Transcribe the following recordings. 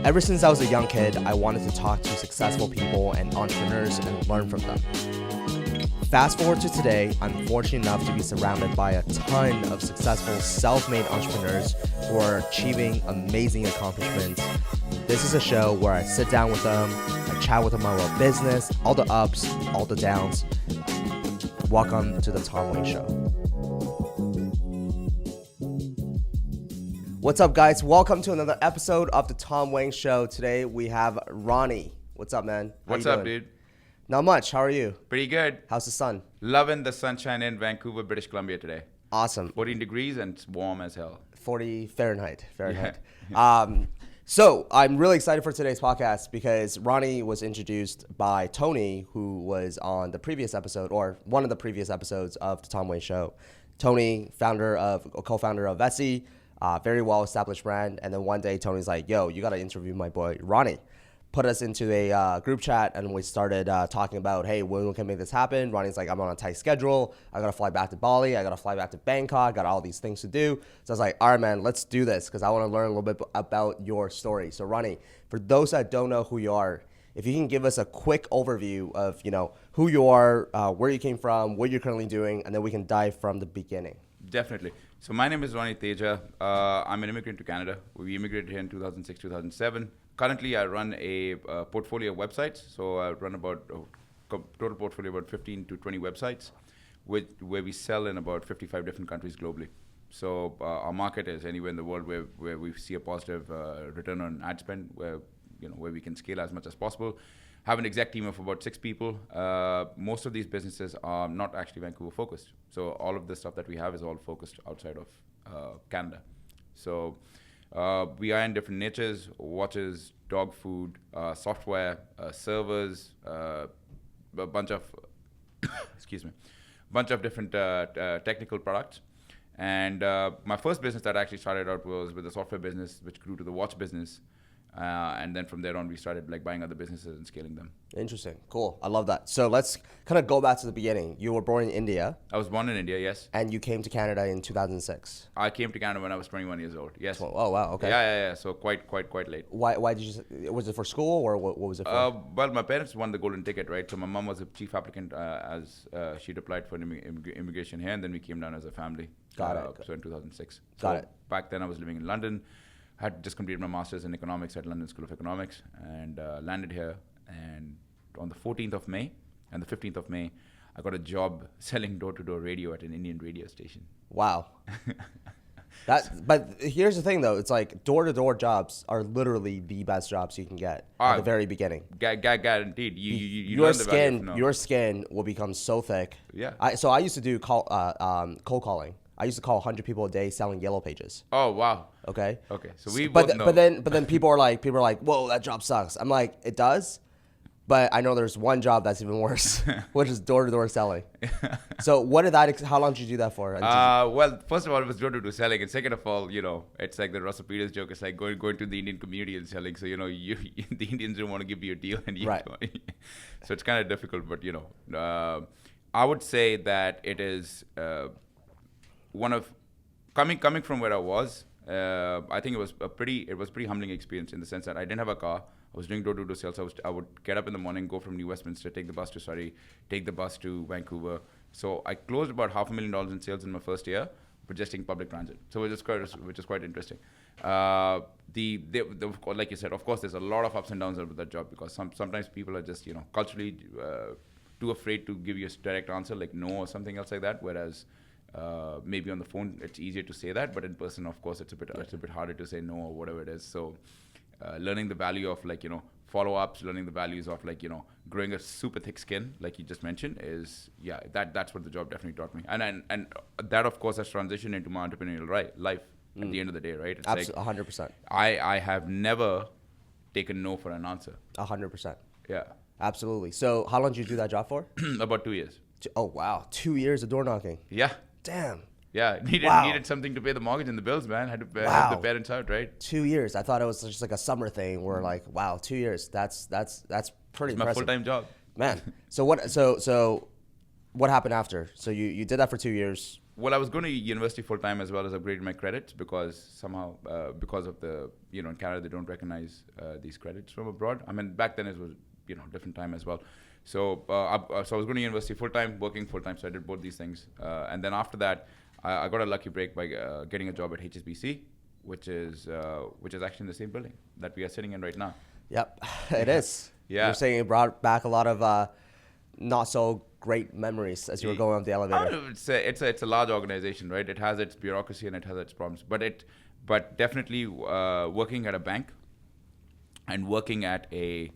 Ever since I was a young kid, I wanted to talk to successful people and entrepreneurs and learn from them. Fast forward to today, I'm fortunate enough to be surrounded by a ton of successful self-made entrepreneurs who are achieving amazing accomplishments. This is a show where I sit down with them, I chat with them about business, all the ups, all the downs. Welcome to the Tom Wang Show. What's up, guys? Welcome to another episode of the Tom Wang Show. Today we have Ronnie. What's up, man? What's up, dude? Not much. How are you? Pretty good. How's the sun? Loving the sunshine in Vancouver, British Columbia today. Awesome. 14 degrees and it's warm as hell. 40 Fahrenheit. Yeah. So I'm really excited for today's podcast because Ronnie was introduced by Tony, who was on the previous episode or one of the previous episodes of the Tom Wang Show. Tony, co-founder of Hsbc, very well-established brand. And then one day Tony's like, yo, you got to interview my boy Ronnie. Put us into a group chat and we started talking about, hey, when we can make this happen. Ronnie's like, I'm on a tight schedule. I got to fly back to Bali. I got to fly back to Bangkok. Got all these things to do. So I was like, all right, man, let's do this because I want to learn a little bit about your story. So Ronnie, for those that don't know who you are, if you can give us a quick overview of, who you are, where you came from, what you're currently doing, and then we can dive from the beginning. Definitely. So my name is Ronnie Teja. I'm an immigrant to Canada. We immigrated here in 2006, 2007. Currently, I run a portfolio of websites. So I run about a total portfolio about 15 to 20 websites, where we sell in about 55 different countries globally. So our market is anywhere in the world where we see a positive return on ad spend, where we can scale as much as possible. Have an exec team of about 6 people. Most of these businesses are not actually Vancouver focused. So all of the stuff that we have is all focused outside of Canada. So we are in different niches: watches, dog food, software, servers, a bunch of different technical products. And my first business that I actually started out was with a software business, which grew to the watch business. And then from there on, we started buying other businesses and scaling them. Interesting. Cool. I love that. So let's kind of go back to the beginning. You were born in India. I was born in India, yes. And you came to Canada in 2006. I came to Canada when I was 21 years old, yes. Oh, wow. Okay. Yeah. So quite late. Why did you, was it for school or what was it for? Well, my parents won the golden ticket, right? So my mom was a chief applicant as she'd applied for immigration here, and then we came down as a family. Got it. So in 2006. Got it. Back then I was living in London. Had just completed my master's in economics at London School of Economics and landed here. And on the 14th of May and the 15th of May, I got a job selling door-to-door radio at an Indian radio station. Wow. But here's the thing, though. It's like door-to-door jobs are literally the best jobs you can get at the very beginning. Guaranteed. Your skin will become so thick. Yeah. So I used to do cold calling. I used to call 100 people a day selling yellow pages. Oh, wow. Okay. So we both know. But then people are like, whoa, that job sucks. I'm like, it does, but I know there's one job that's even worse, which is door-to-door selling. So how long did you do that for? Well, first of all, it was door-to-door selling, and second of all, it's like the Russell Peters joke. It's like going to the Indian community and selling. So the Indians don't want to give you a deal, and you right. So it's kind of difficult, but I would say that it is. One of coming from where I was, I think it was pretty humbling experience in the sense that I didn't have a car. I was doing door-to-door sales. I would get up in the morning, go from New Westminster, take the bus to Surrey, take the bus to Vancouver. So I closed about $500,000 in sales in my first year, but just taking public transit. So which is quite interesting. Like you said, of course, there's a lot of ups and downs with that job because sometimes people are just culturally too afraid to give you a direct answer like no or something else like that. Whereas maybe on the phone it's easier to say that, but in person, of course, it's a bit harder to say no or whatever it is. So learning the value of follow-ups, learning the values of growing a super thick skin, like you just mentioned, is that's what the job definitely taught me. And that of course has transitioned into my entrepreneurial life at the end of the day, right? It's absolutely, 100%. I have never taken no for an answer. 100%. Yeah. Absolutely. So how long did you do that job for? About 2 years. Oh wow, 2 years of door knocking. Yeah. Damn. Yeah, needed something to pay the mortgage and the bills, man. Had to help the parents out, right? 2 years. I thought it was just like a summer thing. Where like, wow, 2 years. That's pretty impressive. It's my full-time job, man. So what happened after? So you did that for 2 years. Well, I was going to university full time as well as upgrading my credits because somehow, because of the, in Canada, they don't recognize these credits from abroad. I mean, back then it was, different time as well. So, so I was going to university full time, working full time. So I did both these things. And then after that, I got a lucky break by getting a job at Hsbc, which is actually in the same building that we are sitting in right now. Yep, it is. Yeah. You're saying it brought back a lot of not so great memories as you were going up the elevator. It's a large organization, right? It has its bureaucracy and it has its problems, but definitely working at a bank and working at a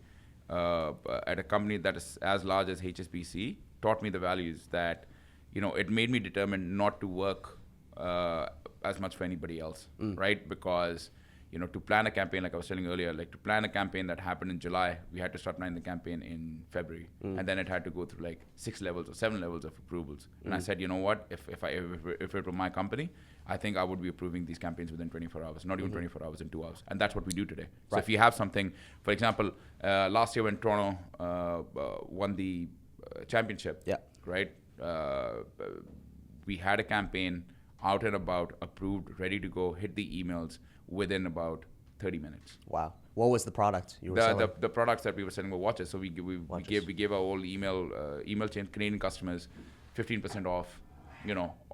company that is as large as HSBC taught me the values that, it made me determined not to work as much for anybody else, right? Because to plan a campaign, like I was telling earlier, like to plan a campaign that happened in July, we had to start planning the campaign in February. And then it had to go through like 6 levels or 7 levels of approvals. And I said, you know what, if it were my company, I think I would be approving these campaigns within 24 hours, not even 24 hours, in 2 hours. And that's what we do today. So if you have something, for example, last year when Toronto won the championship, right? We had a campaign out and about, approved, ready to go, hit the emails within about 30 minutes. Wow. What was the product you were selling? The products that we were selling were watches. So we gave our whole email chain, Canadian customers, 15% off,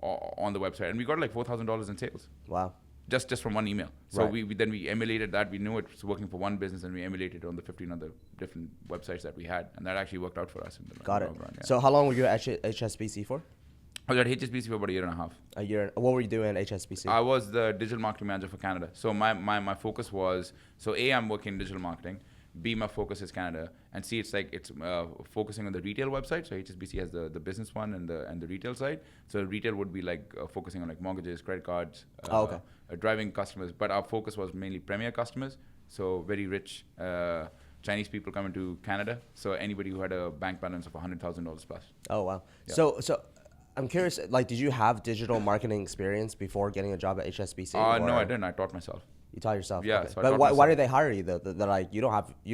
on the website. And we got like $4,000 in sales. Wow. Just from one email. So Right. we emulated that. We knew it was working for one business and we emulated it on the 15 other different websites that we had. And that actually worked out for us. Got it. Long run, yeah. So how long were you at HSBC for? I was at HSBC for about a year and a half. A year. What were you doing at HSBC? I was the digital marketing manager for Canada. So my focus was, A, I'm working in digital marketing. B, my focus is Canada. And C, it's focusing on the retail website. So HSBC has the business one and the retail side. So retail would be like focusing on like mortgages, credit cards, driving customers. But our focus was mainly premier customers. So very rich Chinese people coming to Canada. So anybody who had a bank balance of $100,000 plus. Oh, wow. Yeah. So I'm curious, like, did you have digital marketing experience before getting a job at HSBC? No, I didn't. I taught myself. You taught yourself? Yeah. Okay. So but why did they hire you, though? They're like, you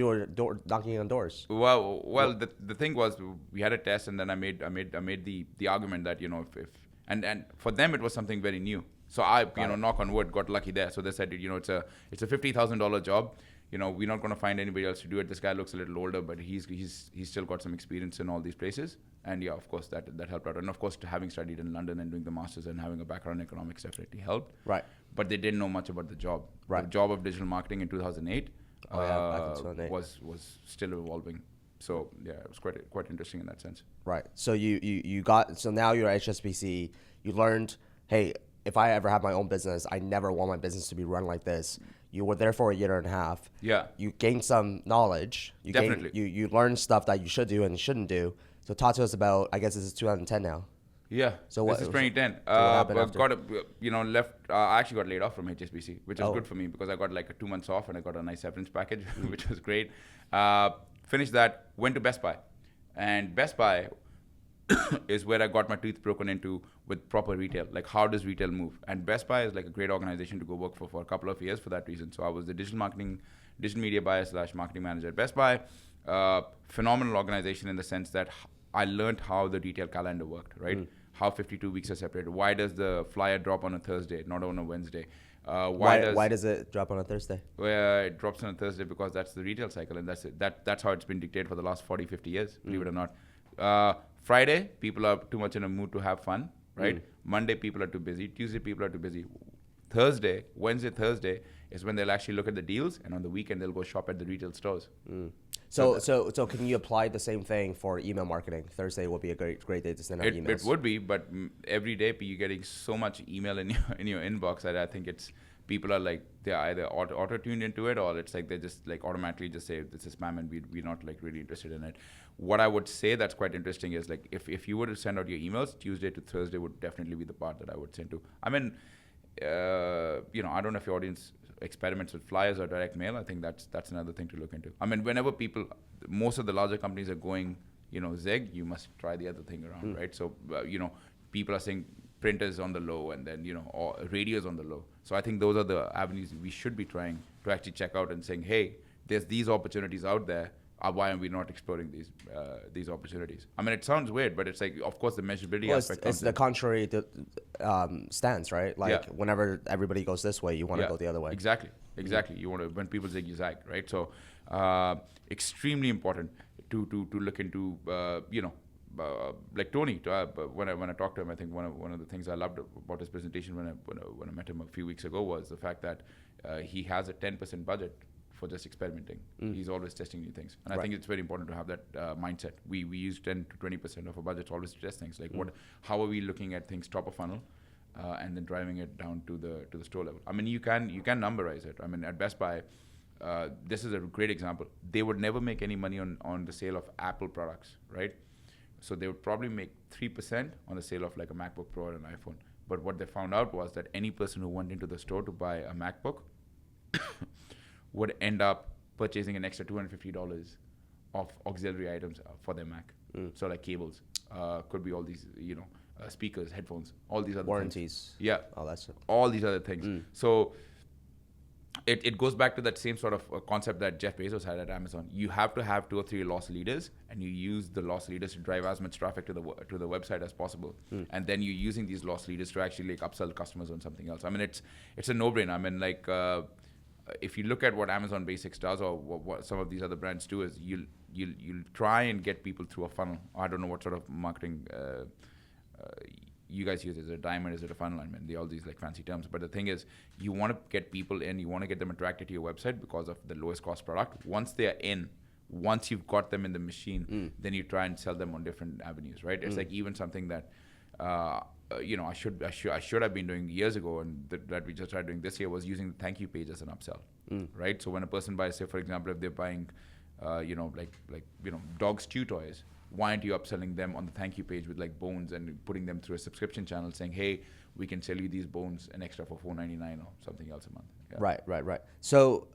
were knocking on doors. Well, the thing was, we had a test, and then I made the argument that, and for them, it was something very new. So I, knock on wood, got lucky there. So they said, it's a $50,000 job. We're not going to find anybody else to do it. This guy looks a little older, but he's still got some experience in all these places. And yeah, of course, that helped out. And of course, having studied in London and doing the masters and having a background in economics definitely helped. Right. But they didn't know much about the job. Right. The job of digital marketing in 2008 back in 2008. was still evolving. So yeah, it was quite interesting in that sense. Right. So so now you're at HSBC. You learned, hey, if I ever have my own business, I never want my business to be run like this. You were there for a year and a half. Yeah. You gained some knowledge. Definitely. You learned stuff that you should do and shouldn't do. So talk to us about, I guess this is 2010 now. Yeah. So this is 2010. So what happened after? Left. I actually got laid off from HSBC, which was good for me because I got like 2 months off and I got a nice severance package, which was great. Finished that, went to Best Buy, and Best Buy is where I got my teeth broken into with proper retail. Like, how does retail move? And Best Buy is like a great organization to go work for a couple of years for that reason. So I was the digital media buyer / marketing manager at Best Buy. Phenomenal organization in the sense that I learned how the retail calendar worked, right? How 52 weeks are separated. Why does the flyer drop on a Thursday, not on a Wednesday? Why does it drop on a Thursday? Well, it drops on a Thursday because that's the retail cycle, and that's it. That's how it's been dictated for the last 40, 50 years, believe it or not. Friday, people are too much in a mood to have fun, right? Monday, people are too busy. Tuesday, people are too busy. Wednesday, Thursday is when they'll actually look at the deals, and on the weekend, they'll go shop at the retail stores. So can you apply the same thing for email marketing? Thursday would be a great day to send out emails. It would be, but every day you're getting so much email in your inbox that I think people are like, they're either auto-tuned into it, or it's like they just like automatically just say this is spam and we're not like really interested in it. What I would say that's quite interesting is like if you were to send out your emails, Tuesday to Thursday would definitely be the part that I would send to. I mean, I don't know if your audience experiments with flyers or direct mail. I think that's another thing to look into. I mean, whenever most of the larger companies are going, Zig, you must try the other thing around, right? So, people are saying printers on the low and then, or radios on the low. So I think those are the avenues we should be trying to actually check out and saying, hey, there's these opportunities out there. why are we not exploring these opportunities? I mean, it sounds weird, but it's like, of course, the measurability Well, aspect. it's the contrary to stance, right? Like Yeah. whenever everybody goes this way, you want to go the other way. Exactly. You want to, when people zig, you zag, right? So extremely important to look into, like Tony. When I talked to him, I think one of the things I loved about his presentation when I met him a few weeks ago was the fact that he has a 10% budget for just experimenting. He's always testing new things, and I think it's very important to have that mindset. We use 10 to 20% of our budget always to test things. Like how are we looking at things top of funnel, and then driving it down to the store level. I mean, you can numberize it. I mean, at Best Buy, this is a great example. They would never make any money on the sale of Apple products, right? So they would probably make 3% on the sale of like a MacBook Pro or an iPhone. But what they found out was that any person who went into the store to buy a MacBook would end up purchasing an extra $250 of auxiliary items for their Mac. So like cables, could be all these, speakers, headphones, all these other warranties. Things. Yeah. Oh, that's it. All these other things. So it goes back to that same sort of concept that Jeff Bezos had at Amazon. You have to have 2 or 3 loss leaders, and you use the loss leaders to drive as much traffic to the website as possible. And then you're using these loss leaders to actually like upsell customers on something else. I mean, it's a no-brainer. I mean, like if you look at what Amazon Basics does, or what some of these other brands do, is you'll try and get people through a funnel. I don't know what sort of marketing you guys use. Is it a diamond? Is it a funnel? I mean, all these like fancy terms. But the thing is, you want to get people in. You want to get them attracted to your website because of the lowest cost product. Once they are in, once you've got them in the machine, then you try and sell them on different avenues, right? It's like even something that I should have been doing years ago, and that we just started doing this year was using the thank you page as an upsell, right? So when a person buys, say for example, if they're buying, dog stew toys, why aren't you upselling them on the thank you page with like bones and putting them through a subscription channel saying, hey, we can sell you these bones an extra for $4.99 or something else a month. Yeah. Right. So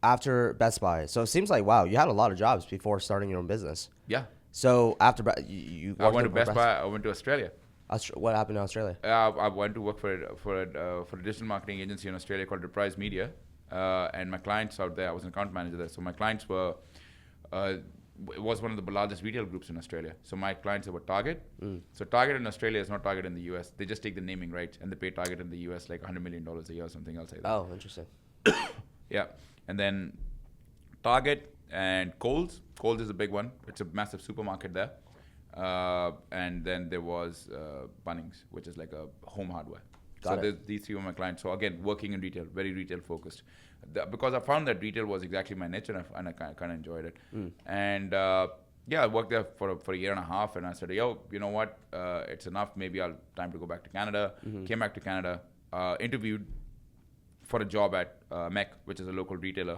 after Best Buy, so it seems like, wow, you had a lot of jobs before starting your own business. Yeah. So after you I went to Best Buy. I went to Australia. What happened in Australia? I went to work for a digital marketing agency in Australia called Reprise Media, and my clients out there, I was an account manager there. So my clients were, it was one of the largest retail groups in Australia. So my clients were Target. So Target in Australia is not Target in the US. They just take the naming rights and they pay Target in the US like $100 million a year or something else like that. Oh, interesting. Yeah, and then Target and Kohl's. Kohl's is a big one. It's a massive supermarket there. And then there was Bunnings, which is like a home hardware. Got so it. these 3 were my clients. So again, working in retail, very retail focused. Because I found that retail was exactly my niche, and I kind of enjoyed it. And I worked there for a year and a half, and I said, yo, you know what? It's enough. Maybe time to go back to Canada. Came back to Canada, interviewed for a job at MEC, which is a local retailer,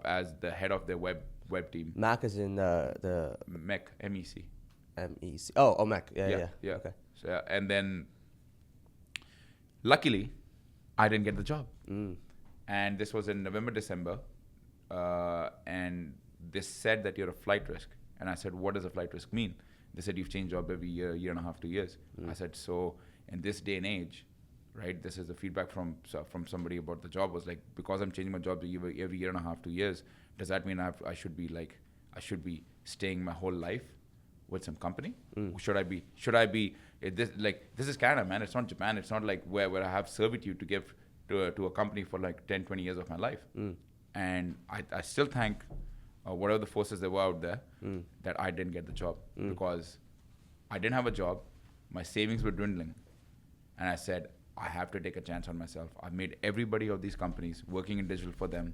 as the head of their web team. Mac is in the MEC, MEC. MEC. Oh, Mac. Yeah. Okay. So, and then, luckily, I didn't get the job. And this was in November, December. And they said that you're a flight risk. And I said, what does a flight risk mean? They said, you've changed job every year and a half, 2 years. I said, so in this day and age, right, this is the feedback from somebody about the job was like, because I'm changing my job every year and a half, 2 years, does that mean I should be staying my whole life with some company? Should I be this is Canada, man. It's not Japan. It's not like where I have servitude to give to a company for like 10, 20 years of my life. And I still thank whatever the forces there were out there that I didn't get the job, because I didn't have a job. My savings were dwindling. And I said, I have to take a chance on myself. I've made everybody of these companies working in digital for them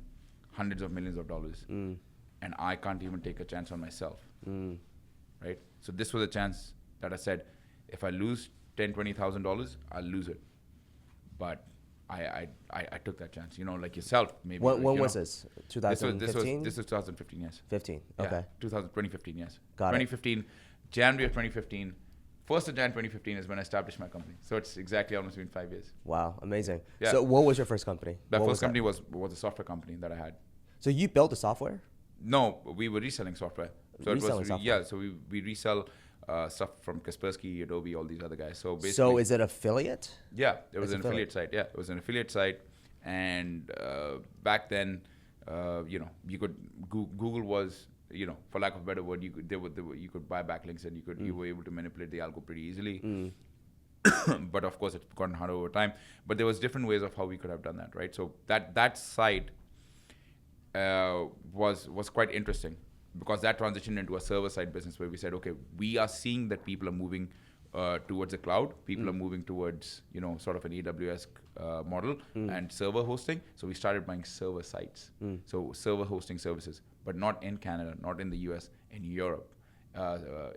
hundreds of millions of dollars. And I can't even take a chance on myself. Right? So this was a chance that I said, if I lose $10,000, $20,000, I'll lose it. But I took that chance, like yourself, maybe. When was this? 2015? This was 2015, yes. 15, okay. Yeah, 2015, yes. Got 2015, January of 2015. 1st of Jan 2015 is when I established my company. So it's exactly almost been 5 years. Wow, amazing. Yeah. So what was your first company? That first company was a software company that I had. So you built the software? No, we were reselling software. So reselling software. Yeah, so we resell stuff from Kaspersky, Adobe, all these other guys. So basically. So is it affiliate? Yeah, it was an affiliate site. Yeah, it was an affiliate site. And back then, you could Google was, for lack of a better word, you could buy backlinks, and you were able to manipulate the algo pretty easily. But of course, it's gotten harder over time. But there was different ways of how we could have done that, right? So that side was quite interesting, because that transitioned into a server-side business where we said, okay, we are seeing that people are moving towards the cloud. People are moving towards, sort of an AWS model and server hosting. So we started buying server sites. So server hosting services, but not in Canada, not in the US, in Europe,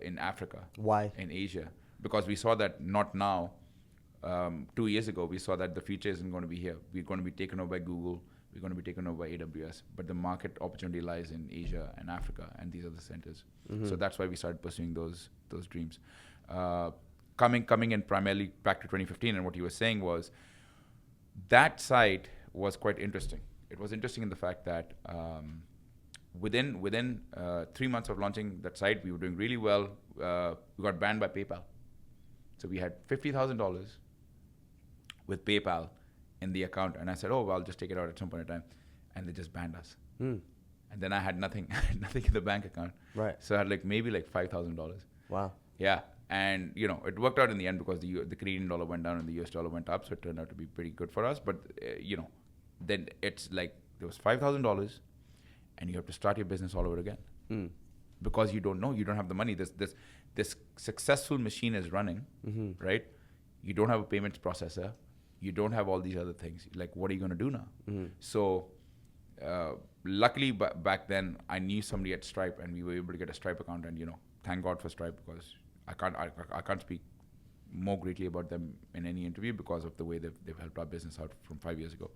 in Africa. Why? In Asia. Because we saw that not now. 2 years ago, we saw that the future isn't going to be here. We're going to be taken over by Google. We're going to be taken over by AWS. But the market opportunity lies in Asia and Africa, and these are the centers. So that's why we started pursuing those dreams. Coming in primarily back to 2015, and what you were saying was that side was quite interesting. It was interesting in the fact that within 3 months of launching that site, we were doing really well. We got banned by PayPal. So we had $50,000 with PayPal in the account, and I said, well, I'll just take it out at some point in time, and they just banned us. And then I had nothing in the bank account. Right. So I had maybe $5,000. Wow. Yeah, and it worked out in the end, because the Canadian dollar went down and the US dollar went up, so it turned out to be pretty good for us. But then it's there was $5,000, and you have to start your business all over again, because you don't know, you don't have the money. This successful machine is running, right? You don't have a payments processor, you don't have all these other things. What are you going to do now? So luckily back then I knew somebody at Stripe, and we were able to get a Stripe account, and thank God for Stripe, because I can't speak more greatly about them in any interview because of the way they've helped our business out from 5 years ago.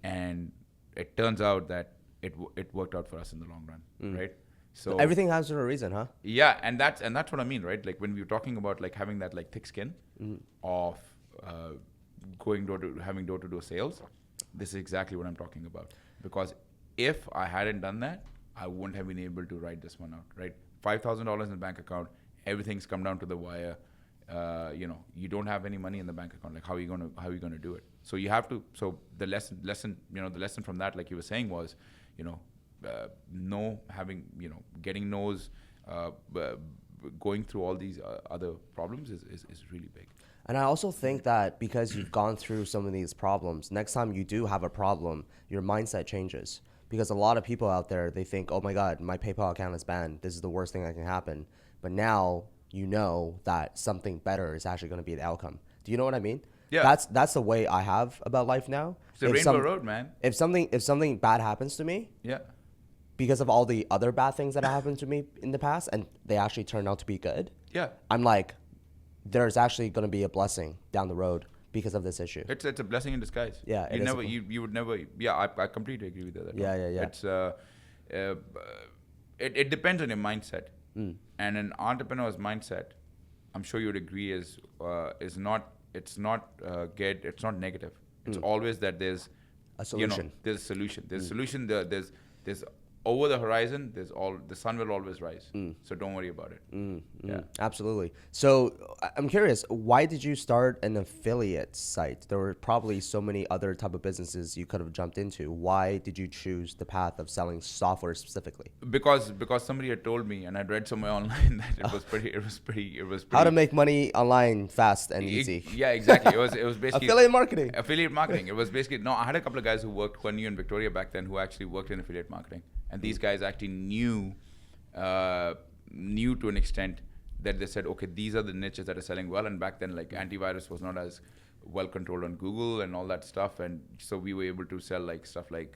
And it turns out that it worked out for us in the long run, right? So everything happens for a reason, huh? Yeah, and that's what I mean, right? When we were talking about having that thick skin of having door-to-door sales, this is exactly what I'm talking about. Because if I hadn't done that, I wouldn't have been able to write this one out, right? $5,000 in the bank account, everything's come down to the wire. You don't have any money in the bank account. How are you gonna do it? So you have to. So the lesson from that, like you were saying, was, getting no's, going through all these other problems is really big. And I also think that because you've gone through some of these problems, next time you do have a problem, your mindset changes. Because a lot of people out there, they think, oh my God, my PayPal account is banned. This is the worst thing that can happen. But now you know that something better is actually going to be the outcome. Do you know what I mean? Yeah. That's the way I have about life now. It's a rainbow road, man. If something bad happens to me, yeah, because of all the other bad things that have happened to me in the past, and they actually turned out to be good, yeah, I'm like, there's actually going to be a blessing down the road because of this issue. It's a blessing in disguise. Yeah, you would never. Yeah, I completely agree with that. Yeah. It's it depends on your mindset, and an entrepreneur's mindset, I'm sure you'd agree, is not negative. It's always that there's a solution. There's a solution. There's a solution. There's over the horizon. The sun will always rise. So don't worry about it. Yeah, absolutely. So I'm curious, why did you start an affiliate site? There were probably so many other type of businesses you could have jumped into. Why did you choose the path of selling software specifically? Because somebody had told me, and I'd read somewhere online that it was pretty. How to make money online fast and easy. Yeah, exactly. It was basically affiliate marketing. Affiliate marketing. It was basically I had a couple of guys who were new in Victoria back then, who actually worked in affiliate marketing. And these guys actually knew to an extent that they said, okay, these are the niches that are selling well. And back then, antivirus was not as well controlled on Google and all that stuff. And so we were able to sell stuff we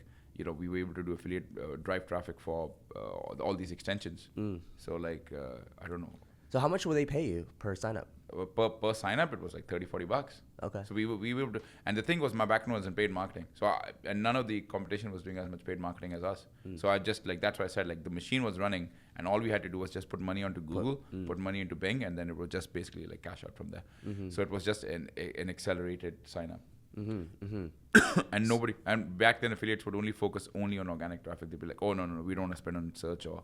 were able to do affiliate drive traffic for all these extensions. So I don't know. So how much will they pay you per sign up? Per sign up, it was $30-40. Okay. So we were able to, and the thing was, my background was in paid marketing. So and none of the competition was doing as much paid marketing as us. So I just that's why I said the machine was running, and all we had to do was just put money onto Google, put money into Bing, and then it was just basically cash out from there. So it was just an accelerated sign up. And back then affiliates would only focus only on organic traffic. They'd be like, oh no, we don't want to spend on search or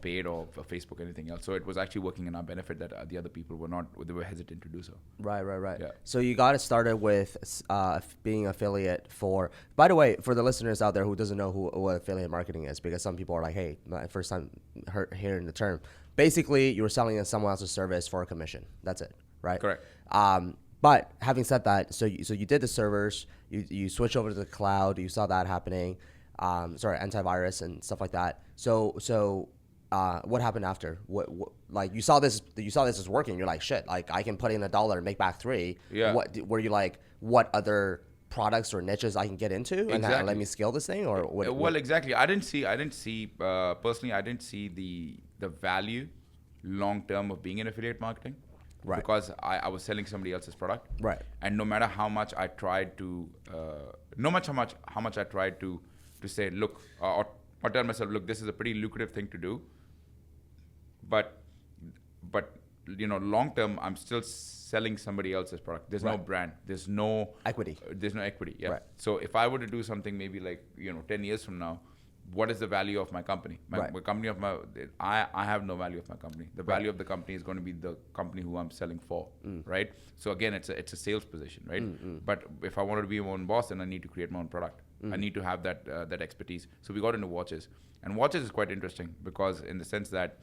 paid or Facebook, anything else. So it was actually working in our benefit that the other people they were hesitant to do so. Right. Yeah. So you got it started with being affiliate for. By the way, for the listeners out there who doesn't know what affiliate marketing is, because some people are like, hey, my first time hearing the term. Basically, you were selling someone else's service for a commission. That's it, right? Correct. But having said that, so you did the servers, you switch over to the cloud, you saw that happening, antivirus and stuff like that. So what happened after? What like you saw this is working? You're like, shit, like I can put in $1 and make back $3. Yeah. Were you like, what other products or niches I can get into and Exactly. let me scale this thing, or what? Well, exactly. I didn't see personally. I didn't see the value long term of being in affiliate marketing. Right. Because I was selling somebody else's product. Right. And no matter how much I tried to, how much I tried to say, look, or tell myself, look, this is a pretty lucrative thing to do. But long term, I'm still selling somebody else's product. There's no brand. There's no Equity. There's no equity. Yeah. Right. So if I were to do something maybe like 10 years from now, what is the value of my company? I have no value of my company. The value of the company is going to be the company who I'm selling for, right? So again, it's a sales position, right? But if I wanted to be my own boss, then I need to create my own product. I need to have that expertise. So we got into watches, and watches is quite interesting because in the sense that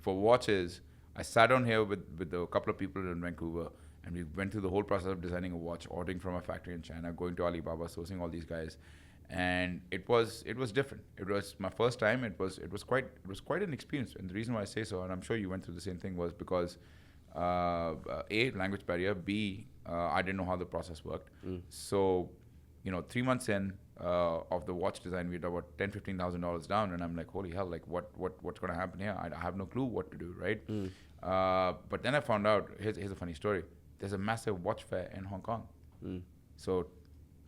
for watches, I sat down here with a couple of people in Vancouver, and we went through the whole process of designing a watch, ordering from a factory in China, going to Alibaba, sourcing all these guys. And it was different. It was my first time. It was quite an experience. And the reason why I say so, and I'm sure you went through the same thing, was because A, language barrier, B, I didn't know how the process worked. So 3 months in of the watch design, we had about $10,000-$15,000 down, and I'm like, holy hell, like what's going to happen here? I have no clue what to do, right? But then I found out, here's a funny story. There's a massive watch fair in Hong Kong. So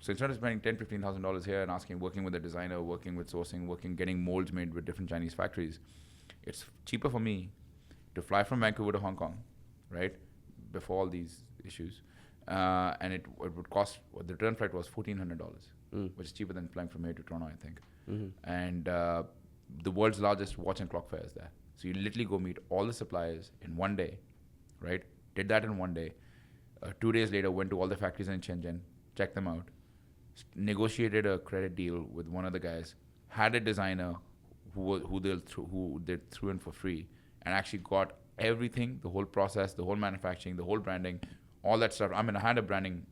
instead of spending $10,000-$15,000 here and working with a designer, working with sourcing, getting molds made with different Chinese factories, it's cheaper for me to fly from Vancouver to Hong Kong, right? Before all these issues, and it would cost. The return flight was $1,400, which is cheaper than flying from here to Toronto, I think. And the world's largest watch and clock fair is there. So you literally go meet all the suppliers in one day, right? Did that in one day. 2 days later, went to all the factories in Shenzhen, checked them out. Negotiated a credit deal with one of the guys, had a designer who did threw in for free, and actually got everything, the whole process, the whole manufacturing, the whole branding, all that stuff. I mean, I had a branding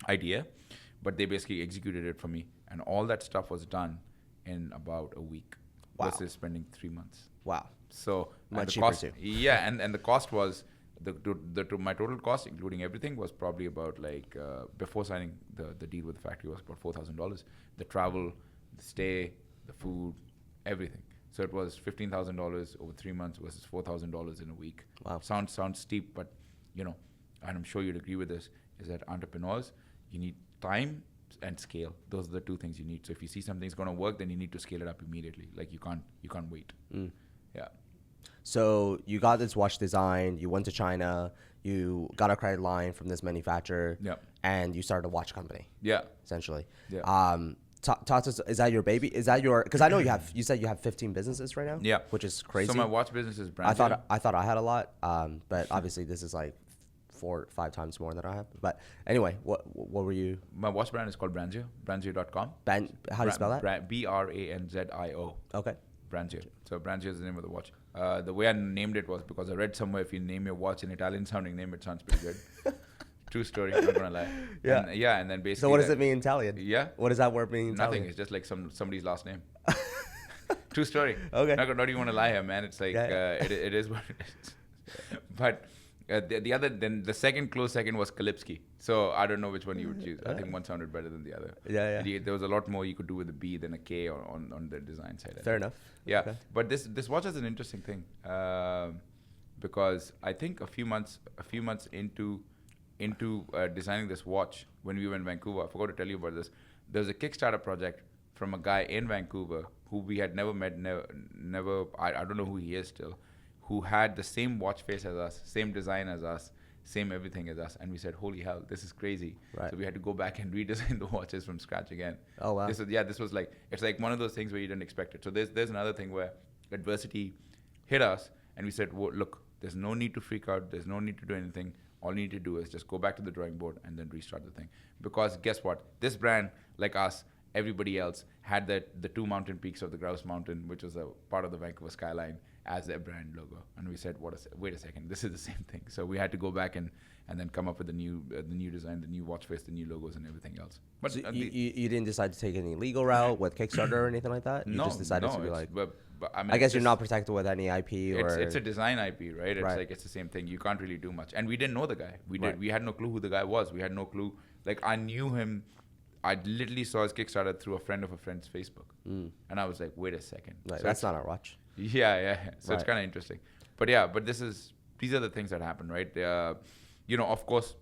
idea, but they basically executed it for me, and all that stuff was done in about a week. Wow. Versus spending 3 months. Wow. So much cheaper too. Yeah, and the cost was my total cost, including everything, was probably about like before signing the deal with the factory was about $4,000. The travel, the stay, the food, everything. So it was $15,000 over 3 months versus $4,000 in a week. Wow. Sounds steep, but and I'm sure you'd agree with this, is that entrepreneurs, you need time and scale. Those are the two things you need. So if you see something's going to work, then you need to scale it up immediately. Like you can't wait. Yeah. So you got this watch design, you went to China, you got a credit line from this manufacturer, and you started a watch company. Yeah. Essentially. Yeah. Talk to us, is that your baby? Is that your, because I know you said you have 15 businesses right now? Yeah. Which is crazy. So my watch business is brand. I thought I had a lot, but obviously this is like 4 or 5 times more than I have. But anyway, what were you? My watch brand is called Branzio, branzio.com. How do you spell that? Branzio. Okay. Branzio. So Branzio is the name of the watch. The way I named it was because I read somewhere if you name your watch an Italian sounding name, it sounds pretty good. True story, not gonna lie. Yeah. And then basically. So what does it mean in Italian? Yeah. What does that word mean in Italian? Nothing. It's just like somebody's last name. True story. Okay. Not even want to lie here, man. It's like it is what it is. But the second close second was Kalipski. So I don't know which one you would choose. I think one sounded better than the other. Yeah. There was a lot more you could do with a B than a K on the design side. Fair enough. Yeah, okay. But this watch is an interesting thing because I think a few months into designing this watch, when we were in Vancouver, I forgot to tell you about this. There was a Kickstarter project from a guy in Vancouver who we had never met, I don't know who he is still, who had the same watch face as us, same design as us, same everything as us. And we said, holy hell, this is crazy. Right. So we had to go back and redesign the watches from scratch again. Oh, wow. This was like, it's like one of those things where you didn't expect it. So there's another thing where adversity hit us and we said, well, look, there's no need to freak out. There's no need to do anything. All you need to do is just go back to the drawing board and then restart the thing. Because guess what? This brand, like us, everybody else, had the two mountain peaks of the Grouse Mountain, which was a part of the Vancouver skyline, as their brand logo. And we said, wait a second, this is the same thing. So we had to go back and then come up with the new design, the new watch face, the new logos, and everything else. But So you didn't decide to take any legal route with Kickstarter or anything like that? You just decided to be like... But I mean, I guess you're not protected with any IP or... It's a design IP, right? It's Right. like, it's the same thing. You can't really do much. And we didn't know the guy. Right. We had no clue who the guy was. We had no clue. Like, I knew him. I literally saw his Kickstarter through a friend of a friend's Facebook. And I was like, wait a second. Like, So that's it's- not our watch. Yeah. So it's Right. kind of interesting. But yeah, these are the things that happen, right? Of course,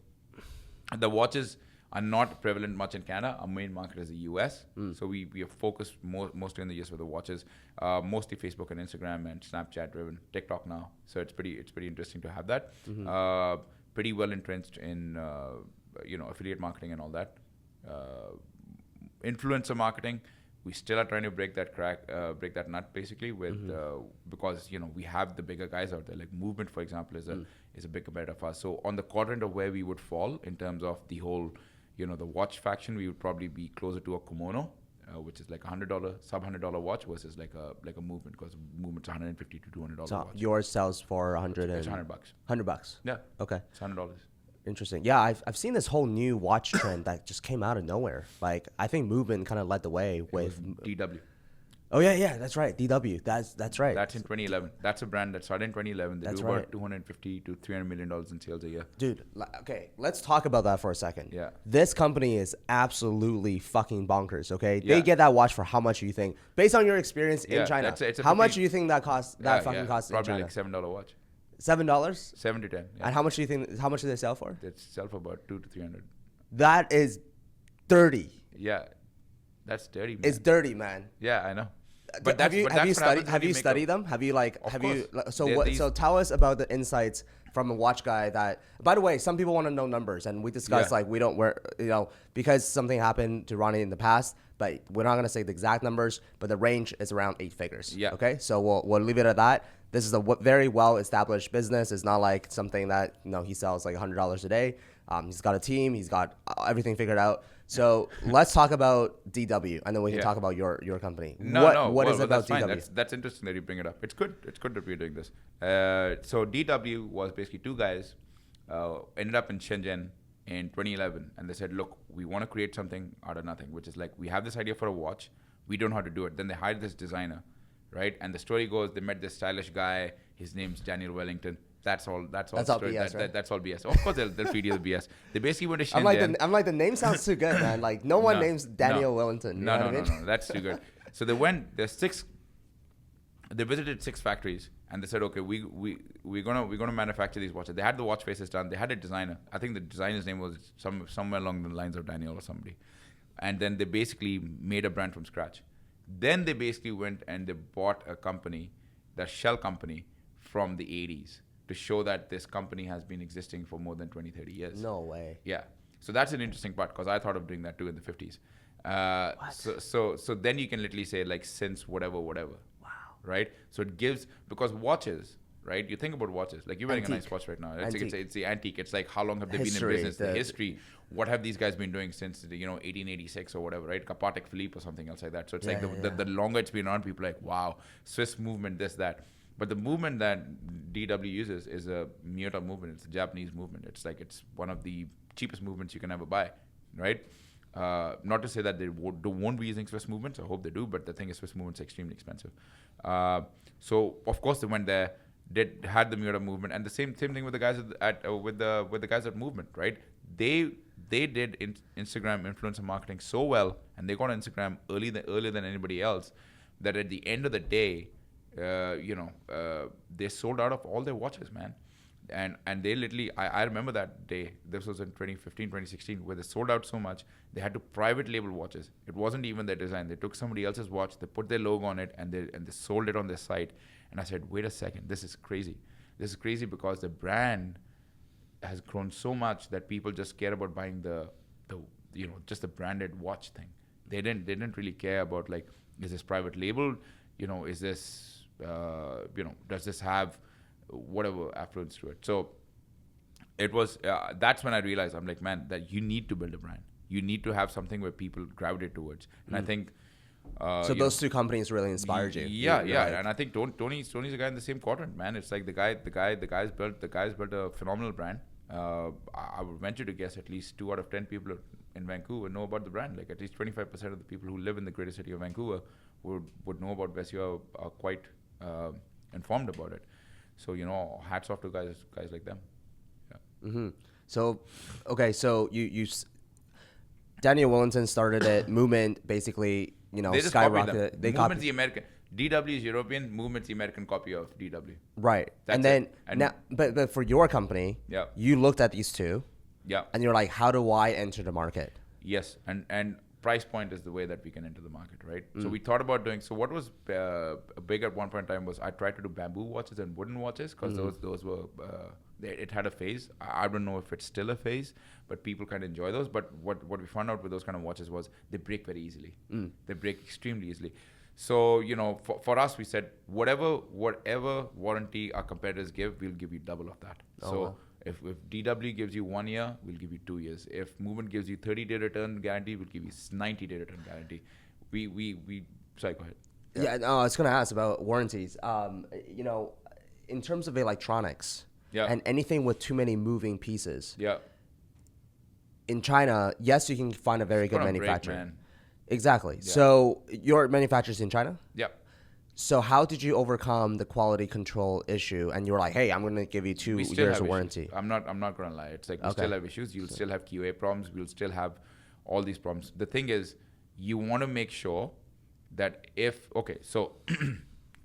the watches are not prevalent much in Canada. Our main market is the US. So we are focused mostly in the US with the watches, mostly Facebook and Instagram and Snapchat driven, TikTok now. So it's pretty interesting to have that. Pretty well entrenched in affiliate marketing and all that. Influencer marketing, we still are trying to break that nut basically with because we have the bigger guys out there. Like Movement, for example, is a big competitor of us. So on the quadrant of where we would fall in terms of the whole, the watch faction, we would probably be closer to a Kimono, which is like $100 sub $100 watch versus like a Movement, because Movement's $150 to $200 So watch. yours sells for 100 It's and... $100. $100. Yeah, Okay. it's $100. Interesting. Yeah, I've seen this whole new watch trend that just came out of nowhere. Like, I think Movement kind of led the way with... DW. Oh, yeah, that's right. DW. That's right. That's in 2011. That's a brand that started in 2011. They That's do right. about 250 to $300 million in sales a year. Dude, okay, let's talk about that for a second. Yeah. This company is absolutely fucking bonkers, okay? They Yeah. get that watch for how much you think? Based on your experience in Yeah, China, it's a how much pretty- do you think that costs? That fucking costs in probably China? like $7 watch. $7? 7 to 10. Yeah. And how much do you think? How much do they sell for? They sell for about 2 to 300. That is dirty. Yeah, that's dirty, man. It's dirty, man. Yeah, I know. Have you studied them? Have you course. so They're what? these- So tell us about the insights from a watch guy that. By the way, some people want to know numbers, and we discussed Yeah. like we don't because something happened to Ronnie in the past, but we're not gonna say the exact numbers, but the range is around 8 figures. Yeah. Okay, so we'll leave it at that. This is a very well established business. It's not like something that he sells like $100 a day. He's got a team. He's got everything figured out. So let's talk about DW, and then we can Yeah. talk about your company. No. What is it about that's fine. DW? That's interesting that you bring it up. It's good. It's good that we're doing this. So DW was basically two guys ended up in Shenzhen in 2011, and they said, look, we want to create something out of nothing, which is like, we have this idea for a watch. We don't know how to do it. Then they hired this designer, right? And the story goes, they met this stylish guy. His name's Daniel Wellington. That's all story. BS, right? That's all BS. Of course, they'll feed you the BS. They basically went to Shenzhen. I'm like the name sounds too good, man. Like no one No, names Daniel no. Wellington. You No, know what I mean? no. That's too good. So they visited 6 factories, and they said, okay, we're gonna manufacture these watches. They had the watch faces done. They had a designer. I think the designer's name was somewhere along the lines of Daniel or somebody. And then they basically made a brand from scratch. Then they basically went and they bought a company, the shell company from the 80s, to show that this company has been existing for more than 20, 30 years. No way. Yeah. So that's an interesting part, because I thought of doing that too in the 50s. So then you can literally say like since whatever. Wow. Right? So it gives, because watches, right? You think about watches, like you're wearing a nice watch right now. It's the antique. It's like, how long have they been in business? The history. What have these guys been doing since 1886 or whatever, right? Patek Philippe or something else like that. So it's the longer it's been around, people are like, wow, Swiss movement, this, that. But the movement that DW uses is a Miyota movement. It's a Japanese movement. It's one of the cheapest movements you can ever buy, right? Not to say that they won't be using Swiss movements. I hope they do, but the thing is, Swiss movements are extremely expensive. So of course they went there, had the Miyota movement, and the same thing with the guys with the guys at Movement, right? They did Instagram influencer marketing so well, and they got on Instagram earlier than anybody else, that at the end of the day, they sold out of all their watches, man. And they literally, I remember that day, this was in 2015, 2016, where they sold out so much, they had to private label watches. It wasn't even their design. They took somebody else's watch, they put their logo on it, and they sold it on their site. And I said, wait a second, this is crazy. This is crazy because the brand has grown so much that people just care about buying the just the branded watch thing. They didn't really care about like, is this private labeled? Is this does this have whatever affluence to it? So it was that's when I realized, I'm like, man, that you need to build a brand. You need to have something where people gravitate towards. And I think so those two companies really inspired you. Yeah, You're yeah. like, And I think Tony's a guy in the same quadrant, man. It's like the guy's built a phenomenal brand. I would venture to guess at least 2 out of 10 people in Vancouver know about the brand. Like at least 25% of the people who live in the greater city of Vancouver would know about Vesio, are quite informed about it. So hats off to guys like them. Yeah. Mm-hmm. So, okay, so you Daniel Wellington started it. Movement basically, They just skyrocketed. They Movement's the American. DW is European. Movement's the American copy of DW. Right. That's and then it. And now, but for your company, Yeah. you looked at these two, Yeah. and you're like, how do I enter the market? Yes, and price point is the way that we can enter the market, right? So we thought about doing. So what was big at one point in time was I tried to do bamboo watches and wooden watches because those were it had a phase. I don't know if it's still a phase, but people kind of enjoy those. But what we found out with those kind of watches was they break very easily. They break extremely easily. So for us, we said whatever warranty our competitors give, we'll give you double of that. So if DW gives you 1 year, we'll give you 2 years. If Movement gives you 30-day return guarantee, we'll give you 90-day return guarantee. Sorry, go ahead. Yeah, no, I was gonna ask about warranties. In terms of electronics, and anything with too many moving pieces. Yeah. In China, yes, you can find a very good manufacturer. Man. Exactly. Yeah. So your manufacturer's in China? Yeah. So how did you overcome the quality control issue? And you were like, hey, I'm going to give you 2 years of warranty. Issues. I'm not going to lie. It's like we still have issues. You'll still have QA problems. We'll still have all these problems. The thing is, you want to make sure that so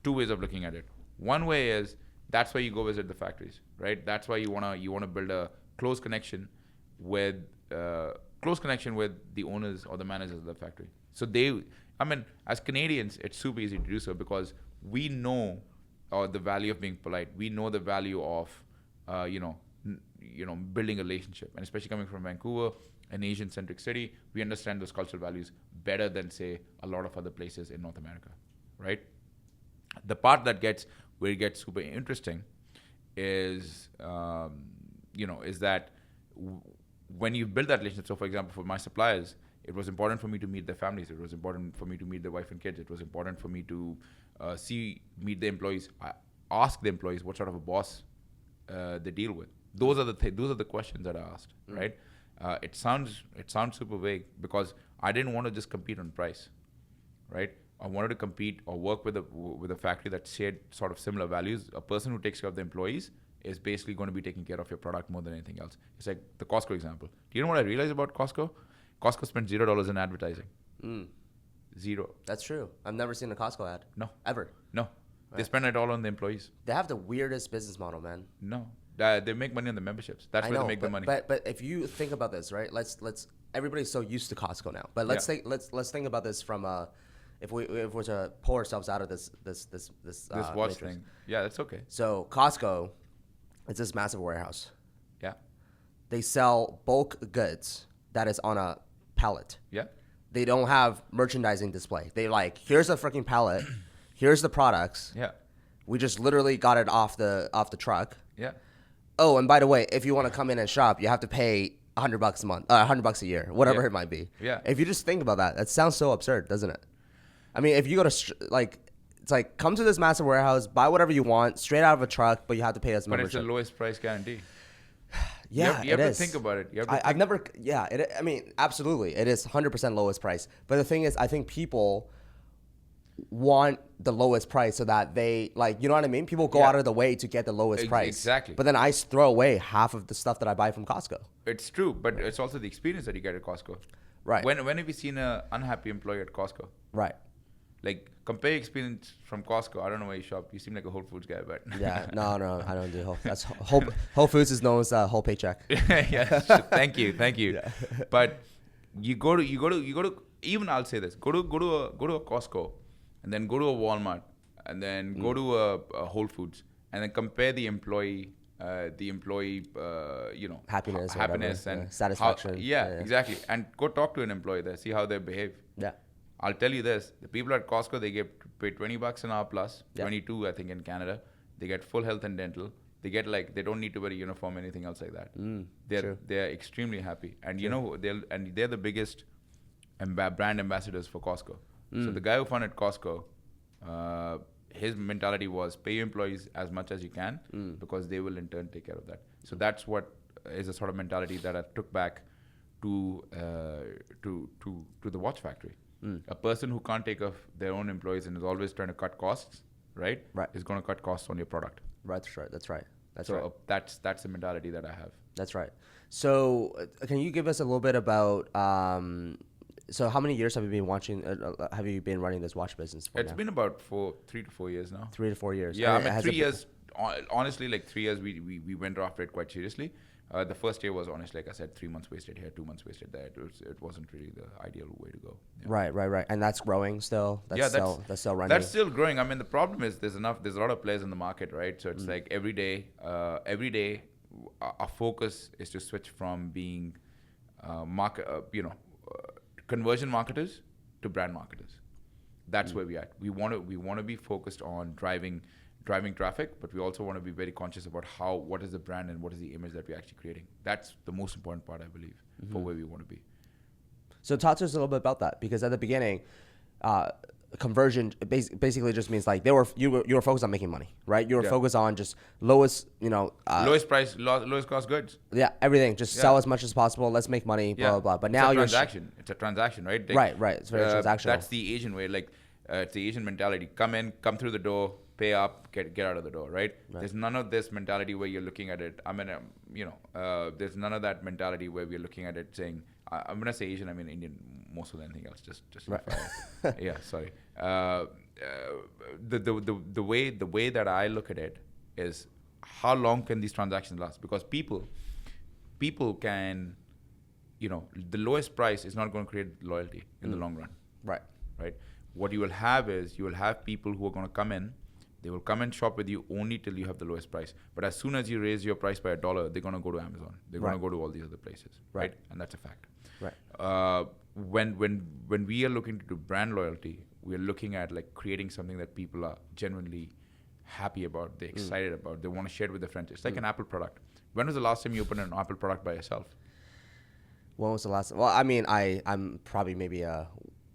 2 ways of looking at it. One way is that's why you go visit the factories, right? That's why you want to build a close connection with the owners or the managers of the factory. So as Canadians, it's super easy to do so because we know the value of being polite. We know the value of, building a relationship. And especially coming from Vancouver, an Asian-centric city, we understand those cultural values better than, say, a lot of other places in North America, right? The part where it gets super interesting is, is that when you build that relationship, so for example, for my suppliers, it was important for me to meet their families. It was important for me to meet their wife and kids. It was important for me to meet the employees. I ask the employees what sort of a boss they deal with. Those are the questions that I asked, right? It sounds super vague because I didn't want to just compete on price, right? I wanted to compete or work with a factory that shared sort of similar values. A person who takes care of the employees is basically going to be taking care of your product more than anything else. It's like the Costco example. Do you know what I realized about Costco? Costco spends $0 in advertising. Zero. That's true. I've never seen a Costco ad. No. Ever. No. Right. They spend it all on the employees. They have the weirdest business model, man. No. They make money on the memberships. That's where they make the money. But if you think about this, right? Let's everybody's so used to Costco now. But let's think about this from if we were to pull ourselves out of this watch thing. Yeah, that's okay. So Costco, it's this massive warehouse. Yeah. They sell bulk goods that is on a pallet. Yeah. They don't have merchandising display. They here's a freaking pallet, here's the products. Yeah. We just literally got it off the truck. Yeah. Oh, and by the way, if you want to come in and shop, you have to pay $100 a month, $100 a year, whatever it might be. Yeah. If you just think about that, that sounds so absurd, doesn't it? I mean, if you go to it's like come to this massive warehouse, buy whatever you want straight out of a truck, but you have to pay us membership. But it's the lowest price guarantee. Yeah, you have to think about it. I've never. Yeah, I mean, absolutely, it is 100% lowest price. But the thing is, I think people want the lowest price so that they you know what I mean? People go out of the way to get the lowest price. Exactly. But then I throw away half of the stuff that I buy from Costco. It's true, but it's also the experience that you get at Costco. Right. When have you seen an unhappy employee at Costco? Right. Like, compare experience from Costco. I don't know where you shop. You seem like a Whole Foods guy, but yeah, no, I don't do Whole Foods is known as a whole paycheck. Yeah, thank you. Yeah. But you go to even I'll say this: go to a Costco, and then go to a Walmart, and then go to a Whole Foods, and then compare the employee the employee, Happiness or happiness whatever. and Yeah. Satisfaction. Yeah, Yeah. exactly. And go talk to an employee there, see how they behave. Yeah. I'll tell you this: the people at Costco, they get paid $20 an hour plus, Yeah. 22 I think in Canada. They get full health and dental. They get they don't need to wear a uniform, anything else like that. They're extremely happy, and they're the biggest brand ambassadors for Costco. So the guy who founded Costco, his mentality was pay your employees as much as you can because they will in turn take care of that. So that's what is a sort of mentality that I took back to the watch factory. A person who can't take of their own employees and is always trying to cut costs, right? Is going to cut costs on your product. That's right. That's right. That's the mentality that I have. That's right. So can you give us a little bit about so how many years have you been running this watch business for? It's been about 3 to 4 years now. 3 to 4 years. Yeah, I mean 3 years. Honestly, 3 years we went after it quite seriously. The first year was honestly, like I said, 3 months wasted here, 2 months wasted there. It wasn't really the ideal way to go. Yeah. Right. And that's growing still. That's still running. That's still growing. I mean, the problem is there's a lot of players in the market, right? So it's like every day, our focus is to switch from being conversion marketers to brand marketers. That's where we are. We want to be focused on driving traffic, but we also want to be very conscious about what is the brand and what is the image that we're actually creating. That's the most important part, I believe, for where we want to be. So talk to us a little bit about that, because at the beginning, conversion basically just means like you were focused on making money, right? You were focused on just lowest price, lowest cost goods. Yeah, everything. Just sell as much as possible. Let's make money. Blah blah blah. But now it's a transaction, right? Right. It's very transactional. That's the Asian way. It's the Asian mentality. Come through the door, pay up, get out of the door, right? There's none of this mentality where you're looking at it. I mean, there's none of that mentality where we're looking at it saying, I'm gonna say Asian, I mean Indian, more so than anything else. Just right. Yeah, sorry. The way that I look at it is, how long can these transactions last? Because people can, the lowest price is not going to create loyalty in the long run. Right. What you will have is people who are going to come in. They will come and shop with you only till you have the lowest price. But as soon as you raise your price by $1, they're going to go to Amazon. They're going to go to all these other places, right? And that's a fact. Right. When we are looking to do brand loyalty, we are looking at creating something that people are genuinely happy about, they're excited about, they want to share it with their friends. It's like an Apple product. When was the last time you opened an Apple product by yourself? When was the last? Well, I mean, I'm probably maybe a